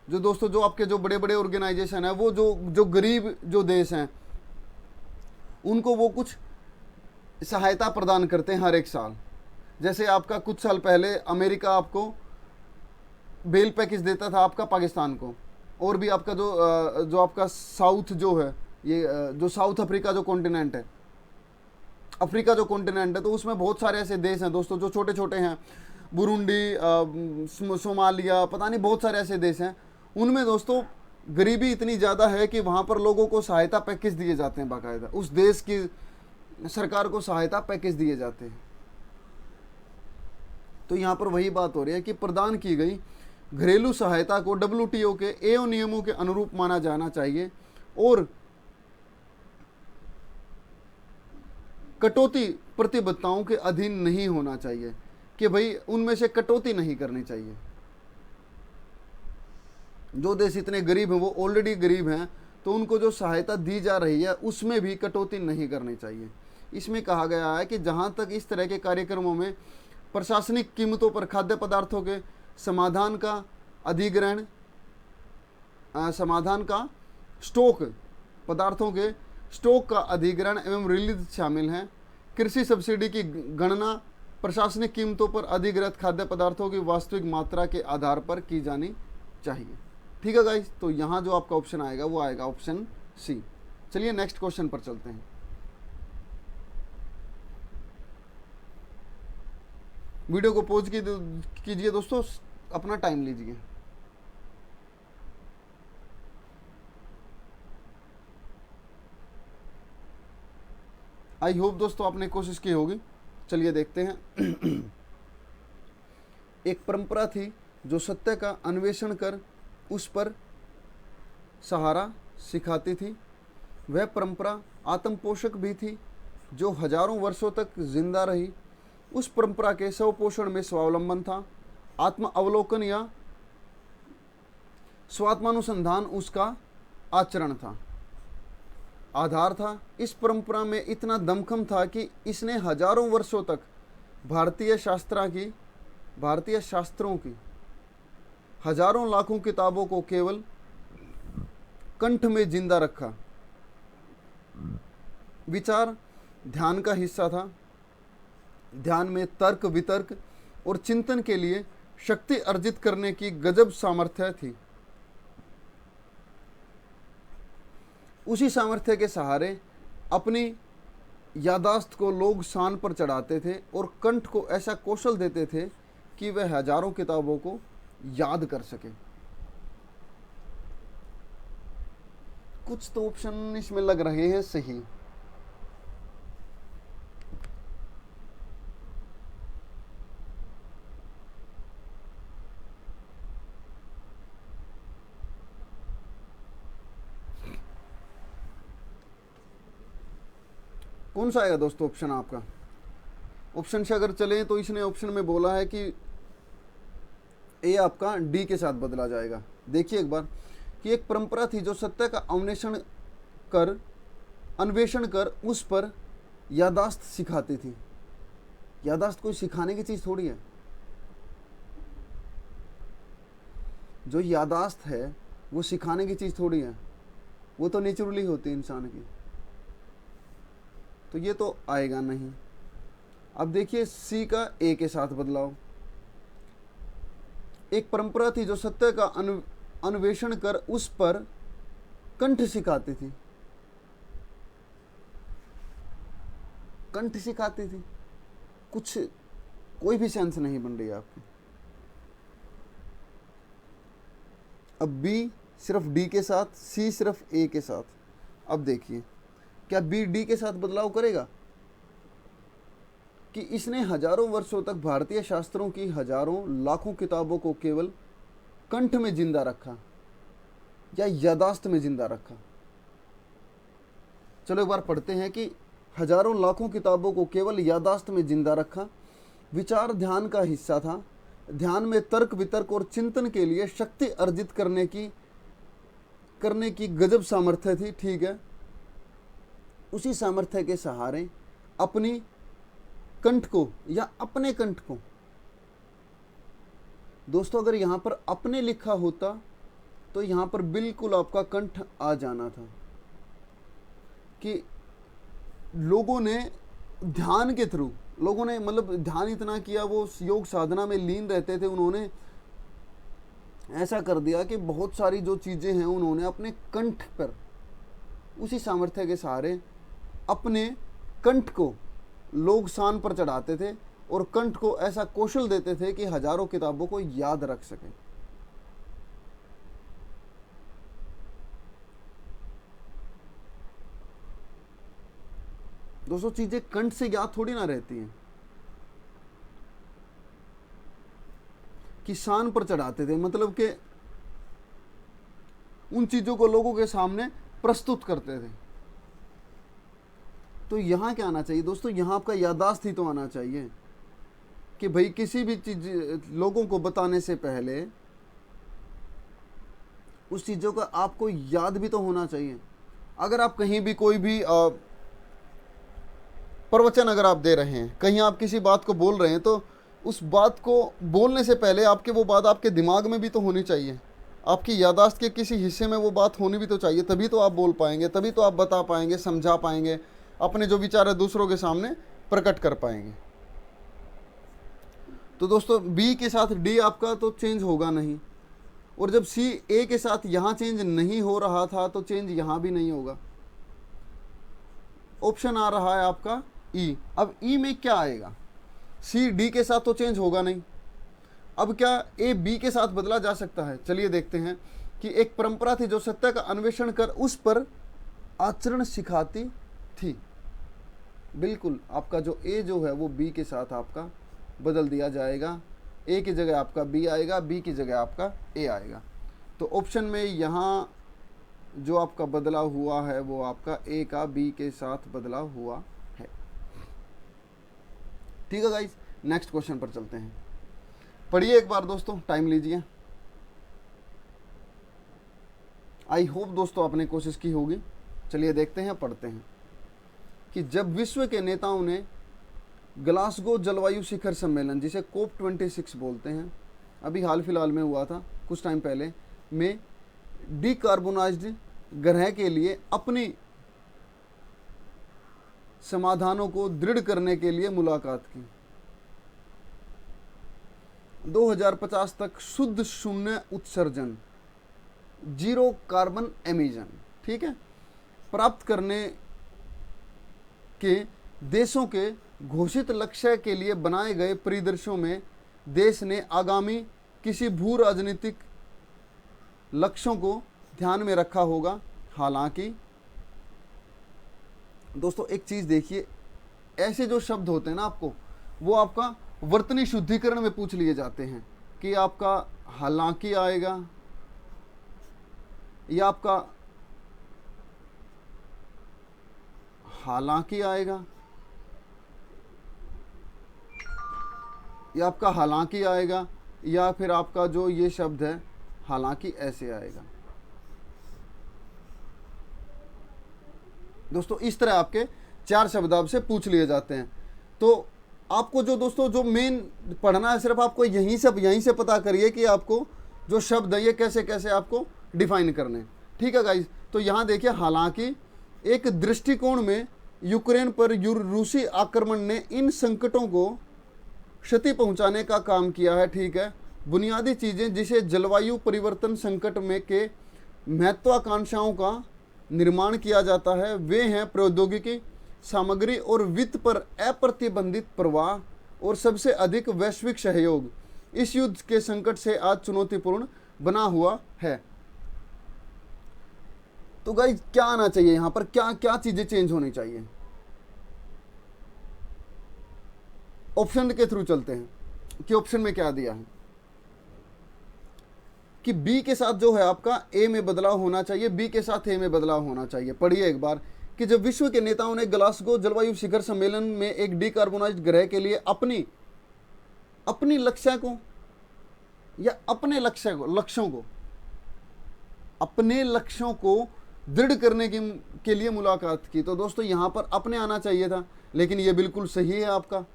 जो दोस्तों जो आपके जो बड़े बड़े ऑर्गेनाइजेशन है वो जो गरीब जो देश हैं उनको वो कुछ सहायता प्रदान करते हैं हर एक साल। जैसे आपका कुछ साल पहले अमेरिका आपको बेल पैकेज देता था आपका पाकिस्तान को, और भी आपका जो आपका साउथ जो है, ये जो साउथ अफ्रीका जो कॉन्टिनेंट है, अफ्रीका जो कॉन्टिनेंट है, तो उसमें बहुत सारे ऐसे देश हैं दोस्तों जो छोटे छोटे हैं, बुरुंडी, सोमालिया, पता नहीं बहुत सारे ऐसे देश हैं। उनमें दोस्तों गरीबी इतनी ज़्यादा है कि वहाँ पर लोगों को सहायता पैकेज दिए जाते हैं, बाकायदा उस देश की सरकार को सहायता पैकेज दिए जाते हैं। तो यहाँ पर वही बात हो रही है कि प्रदान की गई घरेलू सहायता को WTO के AO नियमों के अनुरूप माना जाना चाहिए और कटौती प्रतिबद्धताओं के अधीन नहीं होना चाहिए, कि भाई उनमें से कटौती नहीं करनी चाहिए। जो देश इतने गरीब हैं, वो ऑलरेडी गरीब हैं, तो उनको जो सहायता दी जा रही है उसमें भी कटौती नहीं करनी चाहिए। इसमें कहा गया है कि जहाँ तक इस तरह के कार्यक्रमों में प्रशासनिक कीमतों पर खाद्य पदार्थों के समाधान का अधिग्रहण, समाधान का स्टॉक, पदार्थों के स्टॉक का अधिग्रहण एवं रिलीज शामिल हैं। कृषि सब्सिडी की गणना प्रशासनिक कीमतों पर अधिग्रहित खाद्य पदार्थों की वास्तविक मात्रा के आधार पर की जानी चाहिए। ठीक है गाइस, तो यहाँ जो आपका ऑप्शन आएगा वो आएगा ऑप्शन सी। चलिए नेक्स्ट क्वेश्चन पर चलते हैं। वीडियो को पॉज कीजिए दोस्तों, अपना टाइम लीजिए। आई होप दोस्तों आपने कोशिश की होगी। चलिए देखते हैं। एक परंपरा थी जो सत्य का अन्वेषण कर उस पर सहारा सिखाती थी। वह परंपरा आत्मपोषक भी थी जो हजारों वर्षों तक जिंदा रही। उस परंपरा के स्वपोषण में स्वावलंबन था। आत्म अवलोकन या स्वात्मानुसंधान उसका आचरण था, आधार था। इस परंपरा में इतना दमखम था कि इसने हजारों वर्षों तक भारतीय शास्त्रों की हजारों लाखों किताबों को केवल कंठ में जिंदा रखा। विचार ध्यान का हिस्सा था। ध्यान में तर्क वितर्क और चिंतन के लिए शक्ति अर्जित करने की गजब सामर्थ्य थी। उसी सामर्थ्य के सहारे अपनी यादाश्त को लोग शान पर चढ़ाते थे और कंठ को ऐसा कौशल देते थे कि वह हजारों किताबों को याद कर सके। कुछ तो ऑप्शन इसमें लग रहे हैं सही। कौन सा आएगा दोस्तों ऑप्शन आपका? ऑप्शन से अगर चलें तो इसने ऑप्शन में बोला है कि ए आपका डी के साथ बदला जाएगा। देखिए एक बार कि एक परंपरा थी जो सत्य का अन्वेषण कर उस पर यादाश्त सिखाती थी। यादाश्त कोई सिखाने की चीज़ थोड़ी है। जो यादाश्त है वो सिखाने की चीज़ थोड़ी है, वो तो नेचुरली होती है इंसान की। तो ये तो आएगा नहीं। अब देखिए सी का ए के साथ बदलाव। एक परंपरा थी जो सत्य का अन्वेषण कर उस पर कंठ सिखाती थी। कंठ सिखाती थी, कुछ कोई भी सेंस नहीं बन रही है आपकी। अब बी सिर्फ डी के साथ, सी सिर्फ ए के साथ। अब देखिए क्या बी डी के साथ बदलाव करेगा कि इसने हजारों वर्षों तक भारतीय शास्त्रों की हजारों लाखों किताबों को केवल कंठ में जिंदा रखा या यादाश्त में जिंदा रखा। चलो एक बार पढ़ते हैं कि हजारों लाखों किताबों को केवल यादाश्त में जिंदा रखा। विचार ध्यान का हिस्सा था। ध्यान में तर्क वितर्क और चिंतन के लिए शक्ति अर्जित करने की गजब सामर्थ्य थी। ठीक है, उसी सामर्थ्य के सहारे अपनी कंठ को या अपने कंठ को, दोस्तों अगर यहां पर अपने लिखा होता तो यहां पर बिल्कुल आपका कंठ आ जाना था कि लोगों ने ध्यान के थ्रू, लोगों ने मतलब ध्यान इतना किया, वो योग साधना में लीन रहते थे, उन्होंने ऐसा कर दिया कि बहुत सारी जो चीज़ें हैं उन्होंने अपने कंठ पर उसी सामर्थ्य के सहारे अपने कंठ को लोग शान पर चढ़ाते थे और कंठ को ऐसा कौशल देते थे कि हजारों किताबों को याद रख सके। दोस्तों चीजें कंठ से याद थोड़ी ना रहती हैं कि शान पर चढ़ाते थे, मतलब कि उन चीजों को लोगों के सामने प्रस्तुत करते थे। तो यहां क्या आना चाहिए दोस्तों? यहां आपका याददाश्त ही तो आना चाहिए कि भाई किसी भी चीज लोगों को बताने से पहले उस चीजों का आपको याद भी तो होना चाहिए। अगर आप कहीं भी कोई भी प्रवचन अगर आप दे रहे हैं, कहीं आप किसी बात को बोल रहे हैं, तो उस बात को बोलने से पहले आपके वो बात आपके दिमाग में भी तो होनी चाहिए, आपकी याददाश्त के किसी हिस्से में वो बात होनी भी तो चाहिए, तभी तो आप बोल पाएंगे, तभी तो आप बता पाएंगे, समझा पाएंगे, अपने जो विचार है दूसरों के सामने प्रकट कर पाएंगे। तो दोस्तों बी के साथ डी आपका तो चेंज होगा नहीं, और जब सी ए के साथ यहाँ चेंज नहीं हो रहा था तो चेंज यहाँ भी नहीं होगा। ऑप्शन आ रहा है आपका ई। अब ई में क्या आएगा, सी डी के साथ तो चेंज होगा नहीं। अब क्या ए बी के साथ बदला जा सकता है? चलिए देखते हैं कि एक परंपरा थी जो सत्य का अन्वेषण कर उस पर आचरण सिखाती थी। बिल्कुल आपका जो ए जो है वो बी के साथ आपका बदल दिया जाएगा। ए की जगह आपका बी आएगा, बी की जगह आपका ए आएगा। तो ऑप्शन में यहाँ जो आपका बदला हुआ है वो आपका ए का बी के साथ बदला हुआ है। ठीक है गाइस, नेक्स्ट क्वेश्चन पर चलते हैं। पढ़िए एक बार दोस्तों, टाइम लीजिए। आई होप दोस्तों आपने कोशिश की होगी। चलिए देखते हैं, पढ़ते हैं कि जब विश्व के नेताओं ने ग्लासगो जलवायु शिखर सम्मेलन, जिसे कोप 26 बोलते हैं, अभी हाल फिलहाल में हुआ था कुछ टाइम पहले, में डिकार्बोनाइज्ड ग्रह के लिए अपनी समाधानों को दृढ़ करने के लिए मुलाकात की। 2050 तक शुद्ध शून्य उत्सर्जन, जीरो कार्बन एमिशन, ठीक है, प्राप्त करने के देशों के घोषित लक्ष्य के लिए बनाए गए परिदृश्यों में देश ने आगामी किसी भू राजनीतिक लक्ष्यों को ध्यान में रखा होगा। हालांकि दोस्तों एक चीज देखिए, ऐसे जो शब्द होते हैं ना आपको, वो आपका वर्तनी शुद्धिकरण में पूछ लिए जाते हैं कि आपका हालांकि आएगा या आपका हालांकि आएगा या आपका हालांकि आएगा या फिर आपका जो ये शब्द है हालांकि ऐसे आएगा। दोस्तों इस तरह आपके 4 शब्द आपसे पूछ लिए जाते हैं। तो आपको जो दोस्तों जो मेन पढ़ना है, सिर्फ आपको यहीं से पता करिए कि आपको जो शब्द है ये कैसे कैसे आपको डिफाइन करने। ठीक है गाइज, तो यहाँ देखिए, हालांकि एक दृष्टिकोण में यूक्रेन पर रूसी आक्रमण ने इन संकटों को क्षति पहुंचाने का काम किया है। ठीक है, बुनियादी चीज़ें जिसे जलवायु परिवर्तन संकट में के महत्वाकांक्षाओं का निर्माण किया जाता है वे हैं प्रौद्योगिकी, सामग्री और वित्त पर अप्रतिबंधित प्रवाह और सबसे अधिक वैश्विक सहयोग। इस युद्ध के संकट से आज चुनौतीपूर्ण बना हुआ है। तो गाइस क्या आना चाहिए यहाँ पर, क्या क्या चीजें चेंज होनी चाहिए? ऑप्शन के थ्रू चलते हैं कि ऑप्शन में क्या दिया है कि बी के साथ जो है आपका ए में बदलाव होना चाहिए, बी के साथ ए में बदलाव होना चाहिए। पढ़िए एक बार कि जब विश्व के नेताओं ने ग्लासगो जलवायु शिखर सम्मेलन में एक डिकार्बोनाइज्ड ग्रह के लिए अपनी लक्ष्य को या अपने लक्ष्यों को दृढ़ करने के लिए मुलाकात की। तो दोस्तों यहाँ पर अपने आना चाहिए था, लेकिन ये बिल्कुल सही है आपका।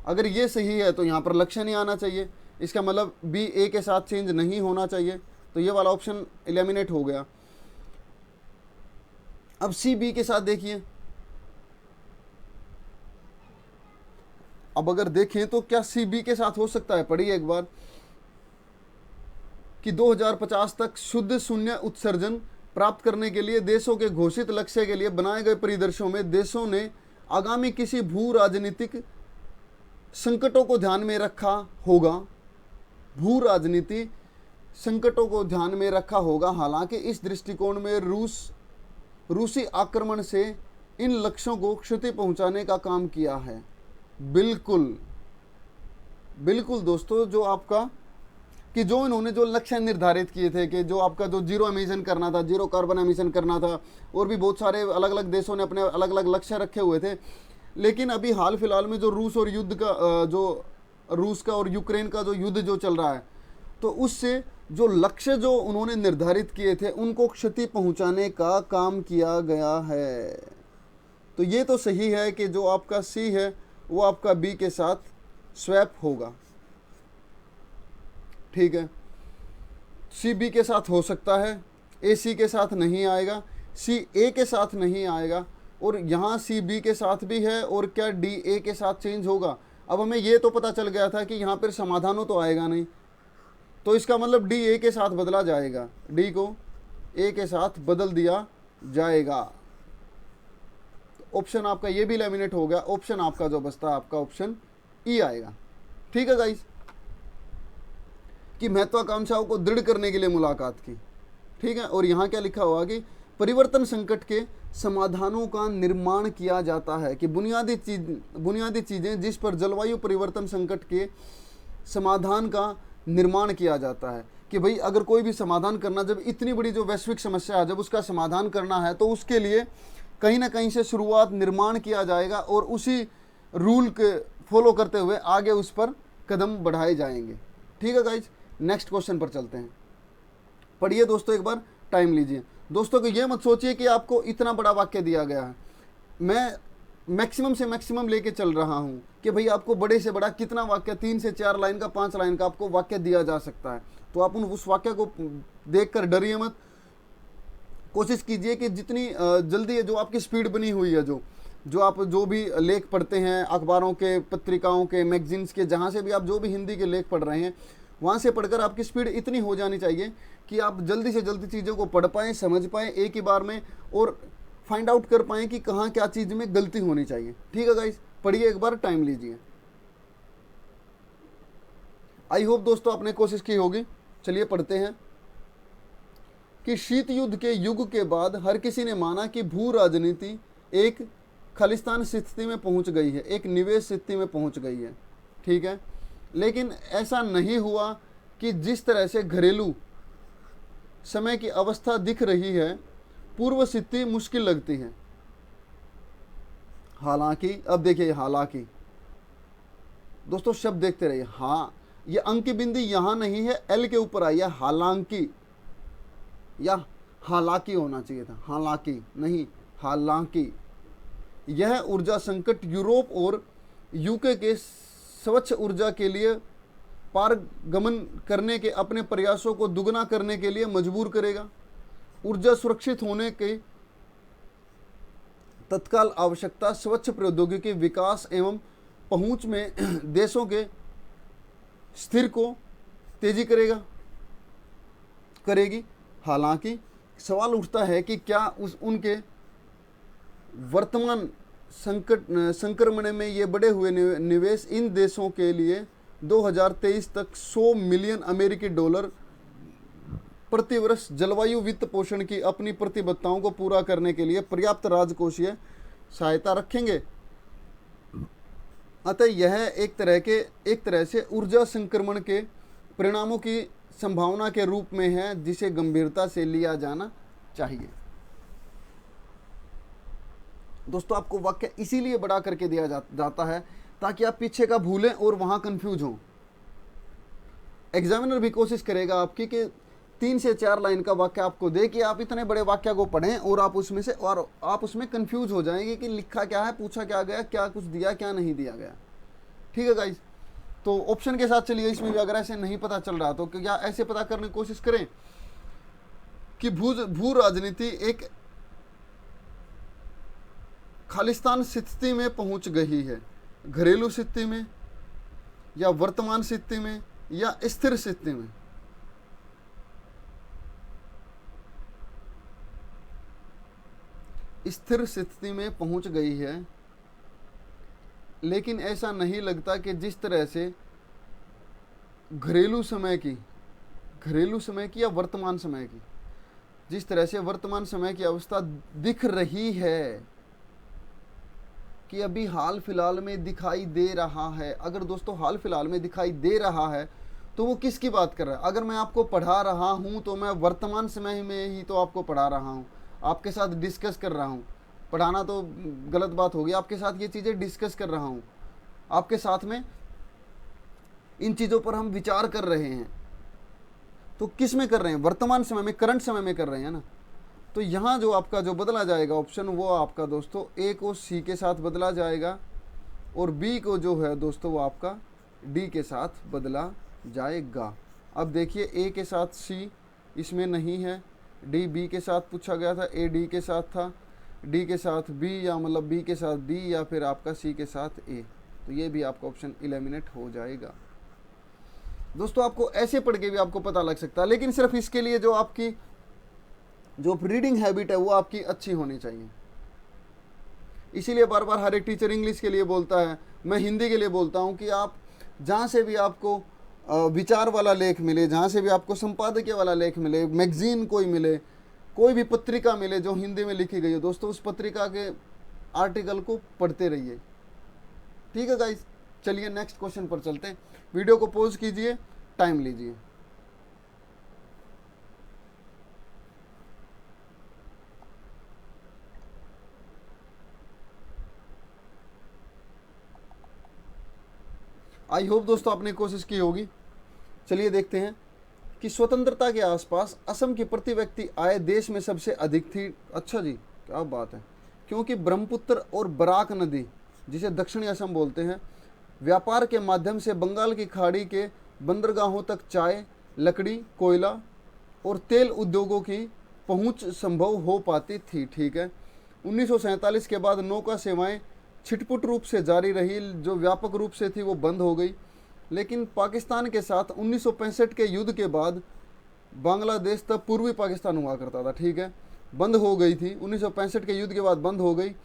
अगर ये सही है तो यहाँ पर लक्ष्य नहीं आना चाहिए, इसका मतलब बी ए के साथ चेंज नहीं होना चाहिए। तो ये वाला ऑप्शन एलिमिनेट हो गया। अब सी बी के साथ देखिए, अब अगर देखें तो क्या सी बी के साथ हो सकता है? पढ़िए एक बार कि 2050 तक शुद्ध शून्य उत्सर्जन प्राप्त करने के लिए देशों के घोषित लक्ष्य के लिए बनाए गए परिदृश्यों में देशों ने आगामी किसी भू राजनीतिक संकटों को ध्यान में रखा होगा। भू राजनीति संकटों को ध्यान में रखा होगा। हालांकि इस दृष्टिकोण में रूसी आक्रमण से इन लक्ष्यों को क्षति पहुंचाने का काम किया है। बिल्कुल दोस्तों, जो आपका कि जो इन्होंने जो लक्ष्य निर्धारित किए थे कि जो आपका जो जीरो एमिशन करना था, जीरो कार्बन एमिशन करना था, और भी बहुत सारे अलग अलग देशों ने अपने अलग अलग लक्ष्य रखे हुए थे। लेकिन अभी हाल फिलहाल में जो रूस का और यूक्रेन का जो युद्ध जो चल रहा है, तो उससे जो लक्ष्य जो उन्होंने निर्धारित किए थे उनको क्षति पहुंचाने का काम किया गया है। तो ये तो सही है कि जो आपका सी है वो आपका बी के साथ स्वैप होगा। ठीक है, सी बी के साथ हो सकता है, ए सी के साथ नहीं आएगा, सी ए के साथ नहीं आएगा, और यहाँ सी बी के साथ भी है। और क्या डी ए के साथ चेंज होगा? अब हमें ये तो पता चल गया था कि यहाँ पर समाधानों तो आएगा नहीं, तो इसका मतलब डी ए के साथ बदला जाएगा, डी को ए के साथ बदल दिया जाएगा। ऑप्शन आपका ये भी लेमिनेट हो गया। ऑप्शन आपका जो बचता है आपका ऑप्शन ई आएगा। ठीक है गाइस, कि महत्वाकांक्षाओं को दृढ़ करने के लिए मुलाकात की। ठीक है, और यहाँ क्या लिखा हुआ कि परिवर्तन संकट के समाधानों का निर्माण किया जाता है, कि बुनियादी चीज़ें जिस पर जलवायु परिवर्तन संकट के समाधान का निर्माण किया जाता है, कि भाई अगर कोई भी समाधान करना, जब इतनी बड़ी जो वैश्विक समस्या है जब उसका समाधान करना है तो उसके लिए कहीं ना कहीं से शुरुआत निर्माण किया जाएगा और उसी रूल के फॉलो करते हुए आगे उस पर कदम बढ़ाए जाएंगे। ठीक है गाइज, नेक्स्ट क्वेश्चन पर चलते हैं। पढ़िए दोस्तों, एक बार टाइम लीजिए। दोस्तों को ये मत सोचिए कि आपको इतना बड़ा वाक्य दिया गया है, मैं मैक्सिमम से मैक्सिमम लेके चल रहा हूँ कि भाई आपको बड़े से बड़ा कितना वाक्य, 3 से 4 लाइन का, 5 लाइन का आपको वाक्य दिया जा सकता है, तो आप उस वाक्य को देखकर डरिए मत। कोशिश कीजिए कि जितनी जल्दी जो आपकी स्पीड बनी हुई है, जो आप जो भी लेख पढ़ते हैं अखबारों के, पत्रिकाओं के, मैगजीन्स के, जहाँ से भी आप जो भी हिंदी के लेख पढ़ रहे हैं वहाँ से पढ़कर आपकी स्पीड इतनी हो जानी चाहिए कि आप जल्दी से जल्दी चीज़ों को पढ़ पाएँ, समझ पाएँ एक ही बार में, और फाइंड आउट कर पाएँ कि कहाँ क्या चीज़ में गलती होनी चाहिए। ठीक है गाइस, पढ़िए एक बार, टाइम लीजिए। आई होप दोस्तों आपने कोशिश की होगी। चलिए पढ़ते हैं कि शीत युद्ध के युग के बाद हर किसी ने माना कि भू राजनीति एक खालिस्तान स्थिति में पहुंच गई है, एक निवेश स्थिति में पहुंच गई है। ठीक है, लेकिन ऐसा नहीं हुआ कि जिस तरह से घरेलू समय की अवस्था दिख रही है, पूर्व स्थिति मुश्किल लगती है। हालांकि, अब देखिए हालांकि, दोस्तों शब्द देखते रहिए। हाँ, ये अंक की बिंदी यहां नहीं है, एल के ऊपर आई है, हालांकि या हालांकि होना चाहिए था, हालांकि नहीं, हालांकि यह ऊर्जा संकट यूरोप और यूके के स्वच्छ ऊर्जा के लिए पारगमन करने के अपने प्रयासों को दुगना करने के लिए मजबूर करेगा। ऊर्जा सुरक्षित होने की तत्काल आवश्यकता स्वच्छ प्रौद्योगिकी विकास एवं पहुंच में देशों के स्थिर को तेजी करेगी। हालांकि सवाल उठता है कि क्या उनके वर्तमान संक्रमण में ये बढ़े हुए निवेश इन देशों के लिए 2023 तक 100 मिलियन अमेरिकी डॉलर प्रति वर्ष जलवायु वित्त पोषण की अपनी प्रतिबद्धताओं को पूरा करने के लिए पर्याप्त राजकोषीय सहायता रखेंगे। अतः यह एक तरह से ऊर्जा संक्रमण के परिणामों की संभावना के रूप में है, जिसे गंभीरता से लिया जाना चाहिए। दोस्तों आपको वाक्य इसीलिए बड़ा करके दिया जाता है ताकि आप पीछे का भूलें और वहां कंफ्यूज हों। एग्जामिनर भी कोशिश करेगा आपकी कि 3 से 4 लाइन का वाक्य आपको दे कि आप इतने बड़े वाक्य को पढ़ें और आप उसमें कंफ्यूज हो जाएंगे कि लिखा क्या है, पूछा क्या गया, क्या कुछ दिया, क्या नहीं दिया गया। ठीक है गाइज, तो ऑप्शन के साथ चलिए। इसमें भी अगर ऐसे नहीं पता चल रहा तो क्या ऐसे पता करने की कोशिश करें कि भू राजनीति एक खालिस्तान स्थिति में पहुंच गई है, घरेलू स्थिति में या वर्तमान स्थिति में या स्थिर स्थिति में। स्थिर स्थिति में पहुंच गई है, लेकिन ऐसा नहीं लगता कि जिस तरह से घरेलू समय की या वर्तमान समय की, जिस तरह से वर्तमान समय की अवस्था दिख रही है कि अभी हाल फिलहाल में दिखाई दे रहा है। अगर दोस्तों हाल फिलहाल में दिखाई दे रहा है तो वो किसकी बात कर रहा है? अगर मैं आपको पढ़ा रहा हूँ तो मैं वर्तमान समय में ही तो आपको पढ़ा रहा हूँ, आपके साथ डिस्कस कर रहा हूँ। पढ़ाना तो गलत बात होगी, आपके साथ ये चीज़ें डिस्कस कर रहा हूँ, आपके साथ में इन चीज़ों पर हम विचार कर रहे हैं। तो किस में कर रहे हैं? वर्तमान समय में, करंट समय में कर रहे हैं ना। तो यहाँ जो आपका जो बदला जाएगा ऑप्शन, वो आपका दोस्तों ए को सी के साथ बदला जाएगा और बी को जो है दोस्तों वो आपका डी के साथ बदला जाएगा। अब देखिए ए के साथ सी इसमें नहीं है, डी बी के साथ पूछा गया था, ए डी के साथ था, डी के साथ बी या मतलब बी के साथ डी या फिर आपका सी के साथ ए। तो ये भी आपका ऑप्शन एलिमिनेट हो जाएगा। दोस्तों आपको ऐसे पढ़ के भी आपको पता लग सकता है, लेकिन सिर्फ इसके लिए जो आपकी जो रीडिंग हैबिट है वो आपकी अच्छी होनी चाहिए। इसीलिए बार बार हर एक टीचर इंग्लिश के लिए बोलता है, मैं हिंदी के लिए बोलता हूँ कि आप जहाँ से भी आपको विचार वाला लेख मिले, जहाँ से भी आपको संपादकीय वाला लेख मिले, मैगजीन कोई मिले, कोई भी पत्रिका मिले जो हिंदी में लिखी गई है, दोस्तों उस पत्रिका के आर्टिकल को पढ़ते रहिए। ठीक है गाइस, चलिए नेक्स्ट क्वेश्चन पर चलते हैं। वीडियो को पॉज कीजिए, टाइम लीजिए। आई होप दोस्तों आपने कोशिश की होगी। चलिए देखते हैं कि स्वतंत्रता के आसपास असम की प्रति व्यक्ति आय देश में सबसे अधिक थी। अच्छा जी, क्या बात है। क्योंकि ब्रह्मपुत्र और बराक नदी, जिसे दक्षिणी असम बोलते हैं, व्यापार के माध्यम से बंगाल की खाड़ी के बंदरगाहों तक चाय, लकड़ी, कोयला और तेल उद्योगों की पहुंच संभव हो पाती थी। ठीक है। 1947 के बाद नौका सेवाएं छिटपुट रूप से जारी रही, जो व्यापक रूप से थी वो बंद हो गई। लेकिन पाकिस्तान के साथ 1965 के युद्ध के बाद बांग्लादेश, तब पूर्वी पाकिस्तान हुआ करता था, ठीक है, बंद हो गई थी। 1965 के युद्ध के बाद बंद हो गई।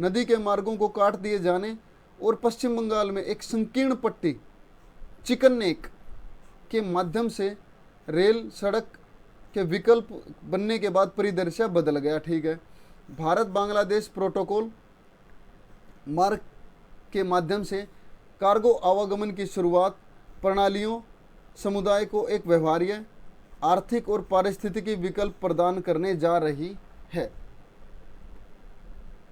नदी के मार्गों को काट दिए जाने और पश्चिम बंगाल में एक संकीर्ण पट्टी चिकन नेक के माध्यम से रेल सड़क के विकल्प बनने के बाद परिदृश्य बदल गया। ठीक है। भारत बांग्लादेश प्रोटोकॉल मार्ग के माध्यम से कार्गो आवागमन की शुरुआत प्रणालियों समुदाय को एक व्यवहार्य, आर्थिक और पारिस्थितिकी विकल्प प्रदान करने जा रही है।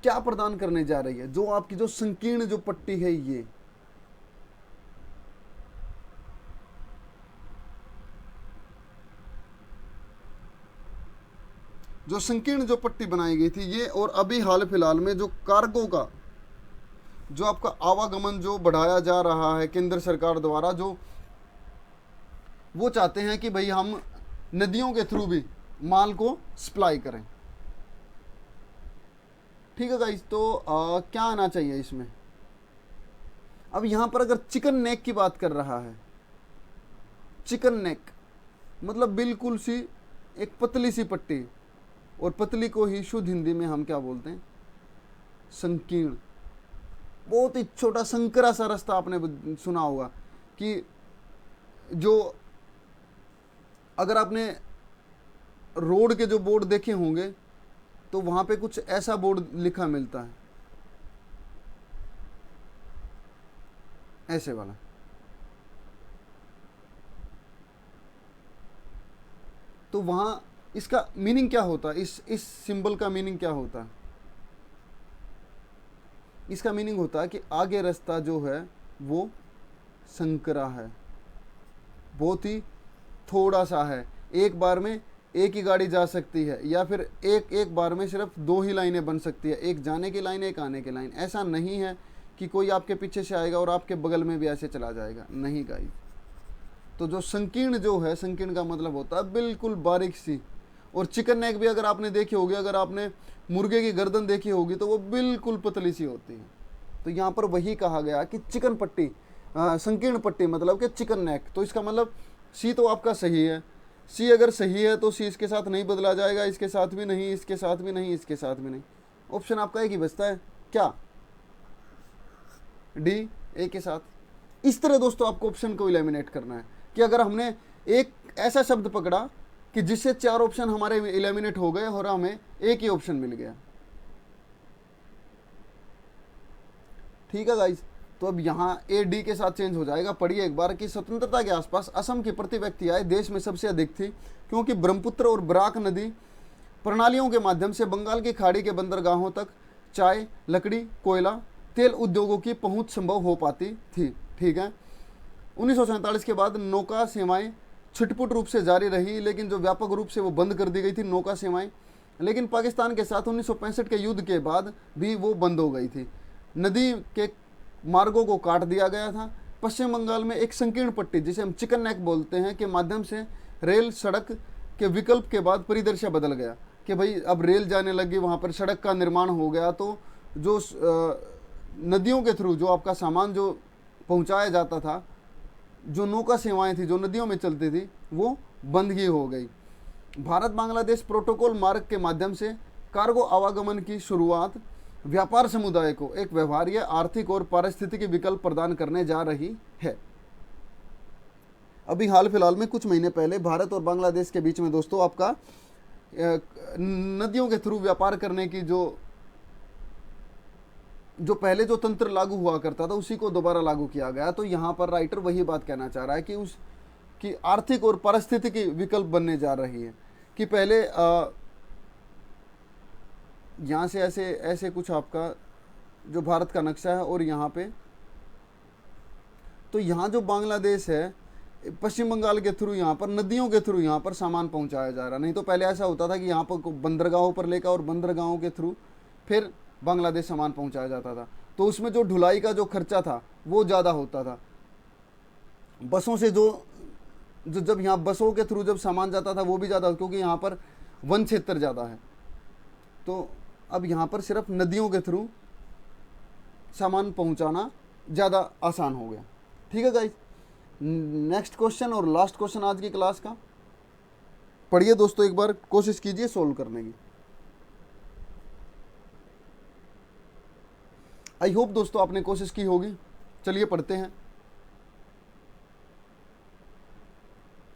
क्या प्रदान करने जा रही है? जो आपकी जो संकीर्ण जो पट्टी है, ये जो संकीर्ण जो पट्टी बनाई गई थी ये, और अभी हाल फिलहाल में जो कार्गो का जो आपका आवागमन जो बढ़ाया जा रहा है केंद्र सरकार द्वारा, जो वो चाहते हैं कि भाई हम नदियों के थ्रू भी माल को सप्लाई करें। ठीक है गाइस, तो क्या आना चाहिए इसमें? अब यहां पर अगर चिकन नेक की बात कर रहा है, चिकन नेक मतलब बिल्कुल सी एक पतली सी पट्टी, और पतली को ही शुद्ध हिंदी में हम क्या बोलते हैं? संकीर्ण। बहुत ही छोटा संकरा सा रास्ता आपने सुना होगा कि जो अगर आपने रोड के जो बोर्ड देखे होंगे तो वहां पे कुछ ऐसा बोर्ड लिखा मिलता है, ऐसे वाला। तो वहां इसका मीनिंग क्या होता है? इस सिंबल का मीनिंग क्या होता है? इसका मीनिंग होता है कि आगे रास्ता जो है वो संकरा है, बहुत ही थोड़ा सा है, एक बार में एक ही गाड़ी जा सकती है, या फिर एक बार में सिर्फ 2 ही लाइनें बन सकती है, एक जाने की लाइन, एक आने की लाइन। ऐसा नहीं है कि कोई आपके पीछे से आएगा और आपके बगल में भी ऐसे चला जाएगा, नहीं गाइस। तो जो संकीर्ण जो है, संकीर्ण का मतलब होता है बिल्कुल बारीक सी। और चिकन नेक भी अगर आपने देखी होगी, अगर आपने मुर्गे की गर्दन देखी होगी तो वो बिल्कुल पतली सी होती है। तो यहाँ पर वही कहा गया कि चिकन पट्टी, संकीर्ण पट्टी मतलब कि चिकन नेक। तो इसका मतलब सी तो आपका सही है। सी अगर सही है तो सी इसके साथ नहीं बदला जाएगा, इसके साथ भी नहीं, इसके साथ भी नहीं, इसके साथ भी नहीं। ऑप्शन आपका एक ही बचता है, क्या? डी, ए के साथ। इस तरह दोस्तों आपको ऑप्शन को एलिमिनेट करना है कि अगर हमने एक ऐसा शब्द पकड़ा कि जिससे 4 ऑप्शन हमारे एलिमिनेट हो गए और हमें एक ही ऑप्शन मिल गया। ठीक है गाइस, तो अब यहाँ ए डी के साथ चेंज हो जाएगा। पढ़िए एक बार कि स्वतंत्रता के आसपास असम की प्रति व्यक्ति आय देश में सबसे अधिक थी, क्योंकि ब्रह्मपुत्र और बराक नदी प्रणालियों के माध्यम से बंगाल की खाड़ी के बंदरगाहों तक चाय, लकड़ी, कोयला, तेल उद्योगों की पहुंच संभव हो पाती थी। ठीक है। 1947 के बाद नौका सेवाएं छिटपुट रूप से जारी रही, लेकिन जो व्यापक रूप से वो बंद कर दी गई थी नौका सेवाएं। लेकिन पाकिस्तान के साथ 1965 के युद्ध के बाद भी वो बंद हो गई थी। नदी के मार्गों को काट दिया गया था। पश्चिम बंगाल में एक संकीर्ण पट्टी, जिसे हम चिकन नेक बोलते हैं, के माध्यम से रेल सड़क के विकल्प के बाद परिदृश्य बदल गया कि भाई अब रेल जाने लगी, वहाँ पर सड़क का निर्माण हो गया। तो जो नदियों के थ्रू जो आपका सामान जो पहुंचाया जाता था, जो नौका सेवाएं थी जो नदियों में चलती थी, वो बंद ही हो गई। भारत बांग्लादेश प्रोटोकॉल मार्ग के माध्यम से कार्गो आवागमन की शुरुआत व्यापार समुदाय को एक व्यवहार्य, आर्थिक और पारिस्थितिकी विकल्प प्रदान करने जा रही है। अभी हाल फिलहाल में कुछ महीने पहले भारत और बांग्लादेश के बीच में दोस्तों आपका नदियों के थ्रू व्यापार करने की जो पहले जो तंत्र लागू हुआ करता था उसी को दोबारा लागू किया गया। तो यहाँ पर राइटर वही बात कहना चाह रहा है कि कि आर्थिक और पारिस्थितिकी विकल्प बनने जा रही है। कि पहले यहाँ से ऐसे ऐसे कुछ आपका जो भारत का नक्शा है और यहाँ पे, तो यहाँ जो बांग्लादेश है पश्चिम बंगाल के थ्रू यहाँ पर नदियों के थ्रू यहाँ पर सामान पहुँचाया जा रहा। नहीं तो पहले ऐसा होता था कि यहाँ पर बंदरगाहों पर लेकर और बंदरगाहों के थ्रू फिर बांग्लादेश सामान पहुँचाया जाता था। तो उसमें जो ढुलाई का जो खर्चा था वो ज़्यादा होता था। बसों से जो जब यहाँ बसों के थ्रू जब सामान जाता था वो भी ज़्यादा, क्योंकि यहाँ पर वन क्षेत्र ज़्यादा है। तो अब यहाँ पर सिर्फ नदियों के थ्रू सामान पहुँचाना ज़्यादा आसान हो गया। ठीक है गाइस, नेक्स्ट क्वेश्चन और लास्ट क्वेश्चन आज की क्लास का पढ़िए दोस्तों, एक बार कोशिश कीजिए सोल्व करने की। आई होप दोस्तों आपने कोशिश की होगी। चलिए पढ़ते हैं।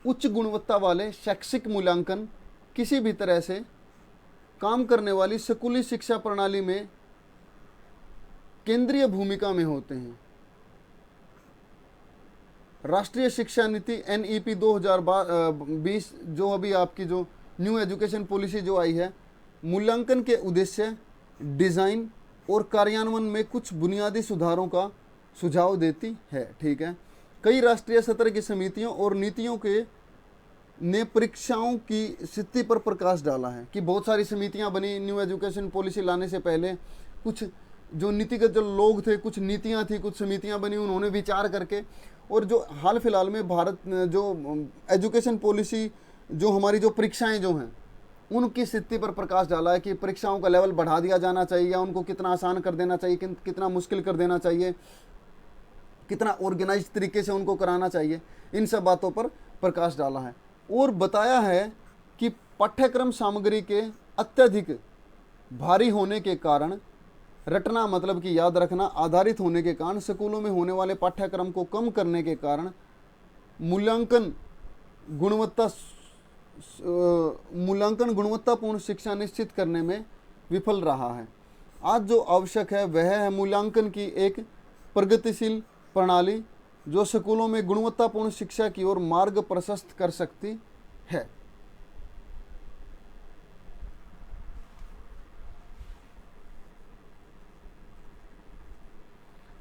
उच्च गुणवत्ता वाले शैक्षिक मूल्यांकन किसी भी तरह से काम करने वाली स्कूली शिक्षा प्रणाली में केंद्रीय भूमिका में होते हैं। राष्ट्रीय शिक्षा नीति NEP 2020 जो अभी आपकी जो न्यू एजुकेशन पॉलिसी जो आई है, मूल्यांकन के उद्देश्य, डिज़ाइन और कार्यान्वयन में कुछ बुनियादी सुधारों का सुझाव देती है। ठीक है, कई राष्ट्रीय स्तर की समितियों और नीतियों के ने परीक्षाओं की स्थिति पर प्रकाश डाला है। कि बहुत सारी समितियां बनी न्यू एजुकेशन पॉलिसी लाने से पहले, कुछ जो नीतिगत जो लोग थे, कुछ नीतियां थी, कुछ समितियां बनी, उन्होंने विचार करके, और जो हाल फिलहाल में भारत जो एजुकेशन पॉलिसी जो हमारी जो परीक्षाएं जो हैं उनकी स्थिति पर प्रकाश डाला है कि परीक्षाओं का लेवल बढ़ा दिया जाना चाहिए या उनको कितना आसान कर देना चाहिए, कितना मुश्किल कर देना चाहिए, कितना ऑर्गेनाइज तरीके से उनको कराना चाहिए। इन सब बातों पर प्रकाश डाला है और बताया है कि पाठ्यक्रम सामग्री के अत्यधिक भारी होने के कारण, रटना मतलब कि याद रखना आधारित होने के कारण, स्कूलों में होने वाले पाठ्यक्रम को कम करने के कारण मूल्यांकन गुणवत्तापूर्ण शिक्षा निश्चित करने में विफल रहा है। आज जो आवश्यक है वह है मूल्यांकन की एक प्रगतिशील प्रणाली जो स्कूलों में गुणवत्तापूर्ण शिक्षा की ओर मार्ग प्रशस्त कर सकती है।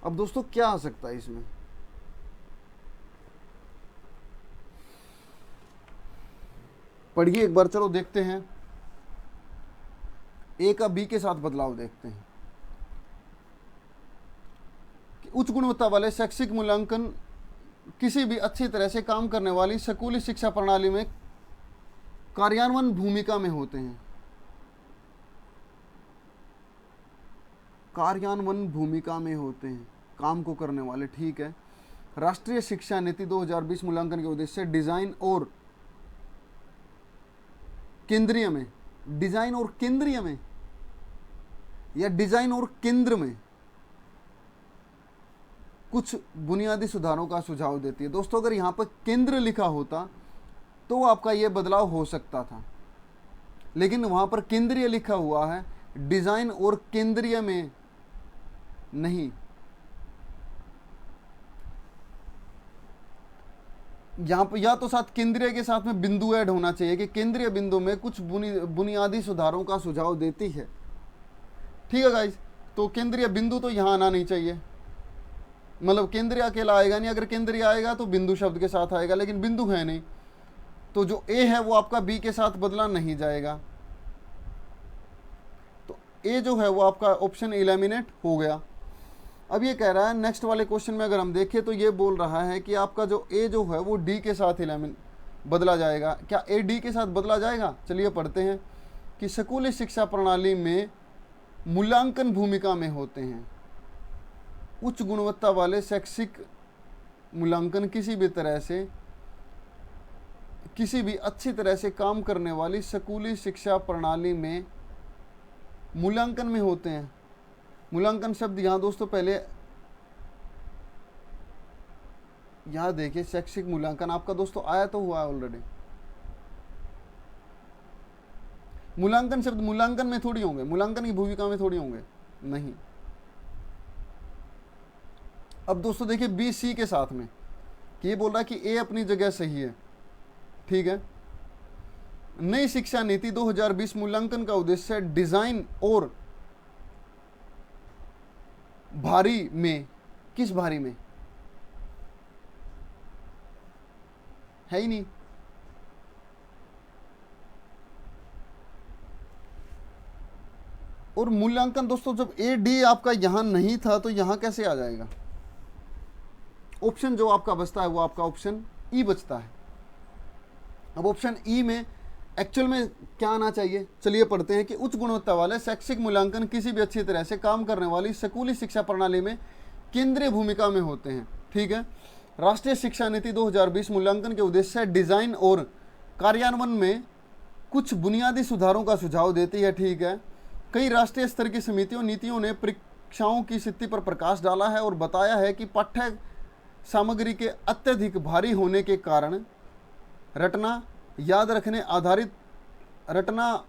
अब दोस्तों क्या आ सकता है इसमें? पढ़िए एक बार, चलो देखते हैं। ए का बी के साथ बदलाव देखते हैं। उच्च गुणवत्ता वाले शैक्षिक मूल्यांकन किसी भी अच्छी तरह से काम करने वाली स्कूली शिक्षा प्रणाली में कार्यान्वयन भूमिका में होते हैं। कार्यान्वयन भूमिका में होते हैं, काम को करने वाले। ठीक है, राष्ट्रीय शिक्षा नीति 2020 मूल्यांकन के उद्देश्य डिजाइन और केंद्रीय में, डिजाइन और केंद्रीय में या डिजाइन और केंद्र में कुछ बुनियादी सुधारों का सुझाव देती है। दोस्तों अगर यहाँ पर केंद्र लिखा होता तो आपका यह बदलाव हो सकता था, लेकिन वहाँ पर केंद्रीय लिखा हुआ है, डिजाइन और केंद्रीय में नहीं। यहाँ पर या तो साथ केंद्रीय के साथ में बिंदु ऐड होना चाहिए कि केंद्रीय बिंदु में कुछ बुनियादी सुधारों का सुझाव देती है। ठीक है गाइस, तो केंद्रीय बिंदु तो यहाँ आना नहीं चाहिए, मतलब केंद्रीय अकेला आएगा नहीं। अगर केंद्रीय आएगा तो बिंदु शब्द के साथ आएगा, लेकिन बिंदु है नहीं, तो जो ए है वो आपका बी के साथ बदला नहीं जाएगा। तो ए जो है वो आपका ऑप्शन एलिमिनेट हो गया। अब ये कह रहा है नेक्स्ट वाले क्वेश्चन में अगर हम देखें तो ये बोल रहा है कि आपका जो ए जो है वो डी के साथ बदला जाएगा। क्या ए डी के साथ बदला जाएगा? चलिए पढ़ते हैं कि स्कूली शिक्षा प्रणाली में मूल्यांकन भूमिका में होते हैं। उच्च गुणवत्ता वाले शैक्षिक मूल्यांकन किसी भी अच्छी तरह से काम करने वाली स्कूली शिक्षा प्रणाली में मूल्यांकन में होते हैं। मूल्यांकन शब्द यहाँ दोस्तों पहले यहाँ देखिए, शैक्षिक मूल्यांकन आपका दोस्तों आया तो हुआ है ऑलरेडी। मूल्यांकन शब्द मूल्यांकन में थोड़ी होंगे, मूल्यांकन की भूमिका में थोड़ी होंगे, नहीं। अब दोस्तों देखिए बी सी के साथ में कि ये बोल रहा है कि ए अपनी जगह सही है, ठीक है। नई शिक्षा नीति 2020 मूल्यांकन का उद्देश्य डिजाइन और भारी में, किस भारी में है ही नहीं, और मूल्यांकन दोस्तों जब ए डी आपका यहां नहीं था तो यहां कैसे आ जाएगा। ऑप्शन जो आपका बचता है वो आपका ऑप्शन ई बचता है। अब ऑप्शन ई में एक्चुअल में क्या आना चाहिए, चलिए पढ़ते हैं कि उच्च गुणवत्ता वाले शैक्षिक मूल्यांकन किसी भी अच्छी तरह से काम करने वाली स्कूली शिक्षा प्रणाली में केंद्रीय भूमिका में होते हैं, ठीक है। राष्ट्रीय शिक्षा नीति 2020 मूल्यांकन के उद्देश्य डिजाइन और कार्यान्वयन में कुछ बुनियादी सुधारों का सुझाव देती है, ठीक है। कई राष्ट्रीय स्तर की समितियों नीतियों ने परीक्षाओं की स्थिति पर प्रकाश डाला है और बताया है कि पाठ्य सामग्री के अत्यधिक भारी होने के कारण रटना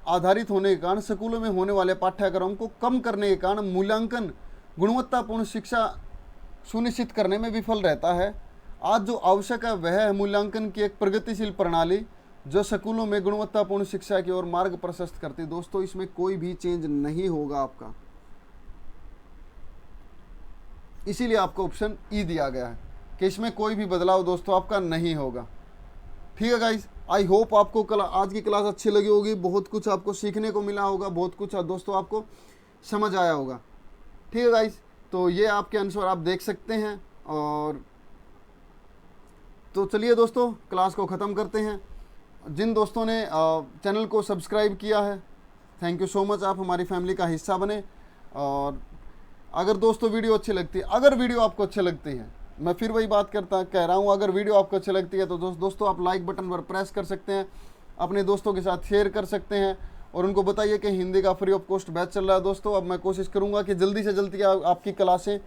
आधारित होने के कारण स्कूलों में होने वाले पाठ्यक्रम को कम करने के कारण मूल्यांकन गुणवत्तापूर्ण शिक्षा सुनिश्चित करने में विफल रहता है। आज जो आवश्यक है वह है मूल्यांकन की एक प्रगतिशील प्रणाली जो स्कूलों में गुणवत्तापूर्ण शिक्षा की ओर मार्ग प्रशस्त करती। दोस्तों इसमें कोई भी चेंज नहीं होगा आपका, इसीलिए आपको ऑप्शन ई दिया गया है कि इसमें कोई भी बदलाव दोस्तों आपका नहीं होगा, ठीक है गाइज। आई होप आपको आज की क्लास अच्छी लगी होगी, बहुत कुछ आपको सीखने को मिला होगा, बहुत कुछ दोस्तों आपको समझ आया होगा, ठीक है गाइज। तो ये आपके आंसर आप देख सकते हैं। और तो चलिए दोस्तों क्लास को ख़त्म करते हैं। जिन दोस्तों ने चैनल को सब्सक्राइब किया है, थैंक यू सो मच, आप हमारी फैमिली का हिस्सा बने। और अगर दोस्तों वीडियो अच्छी लगती है, अगर वीडियो आपको अच्छी लगती है, मैं फिर वही बात कह रहा हूँ, अगर वीडियो आपको अच्छी लगती है तो दोस्तों आप लाइक बटन पर प्रेस कर सकते हैं, अपने दोस्तों के साथ शेयर कर सकते हैं और उनको बताइए कि हिंदी का फ्री ऑफ कॉस्ट बैच चल रहा है दोस्तों। अब मैं कोशिश करूँगा कि जल्दी से जल्दी आपकी क्लासें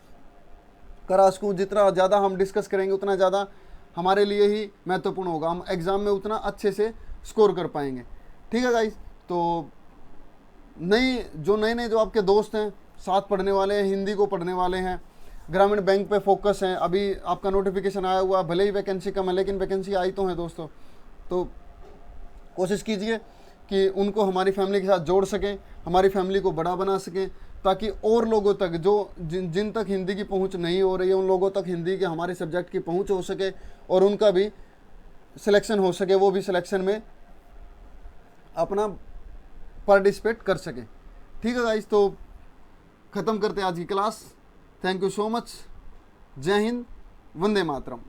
करा सकूँ। जितना ज़्यादा हम डिस्कस करेंगे उतना ज़्यादा हमारे लिए ही महत्वपूर्ण होगा, हम एग्ज़ाम में उतना अच्छे से स्कोर कर पाएंगे, ठीक है गाइस। तो नए जो आपके दोस्त हैं, साथ पढ़ने वाले हैं, हिंदी को पढ़ने वाले हैं, ग्रामीण बैंक पे फोकस हैं, अभी आपका नोटिफिकेशन आया हुआ, भले ही वैकेंसी कम है लेकिन वैकेंसी आई तो है दोस्तों। तो कोशिश कीजिए कि उनको हमारी फैमिली के साथ जोड़ सकें, हमारी फैमिली को बड़ा बना सकें, ताकि और लोगों तक जिन तक हिंदी की पहुंच नहीं हो रही है उन लोगों तक हिंदी के हमारे सब्जेक्ट की पहुंच हो सके और उनका भी सिलेक्शन हो सके, वो भी सिलेक्शन में अपना पार्टिसिपेट कर सके, ठीक है गाइस। तो ख़त्म करते हैं आज की class. Thank you so much. जय हिंद, वंदे मातरम।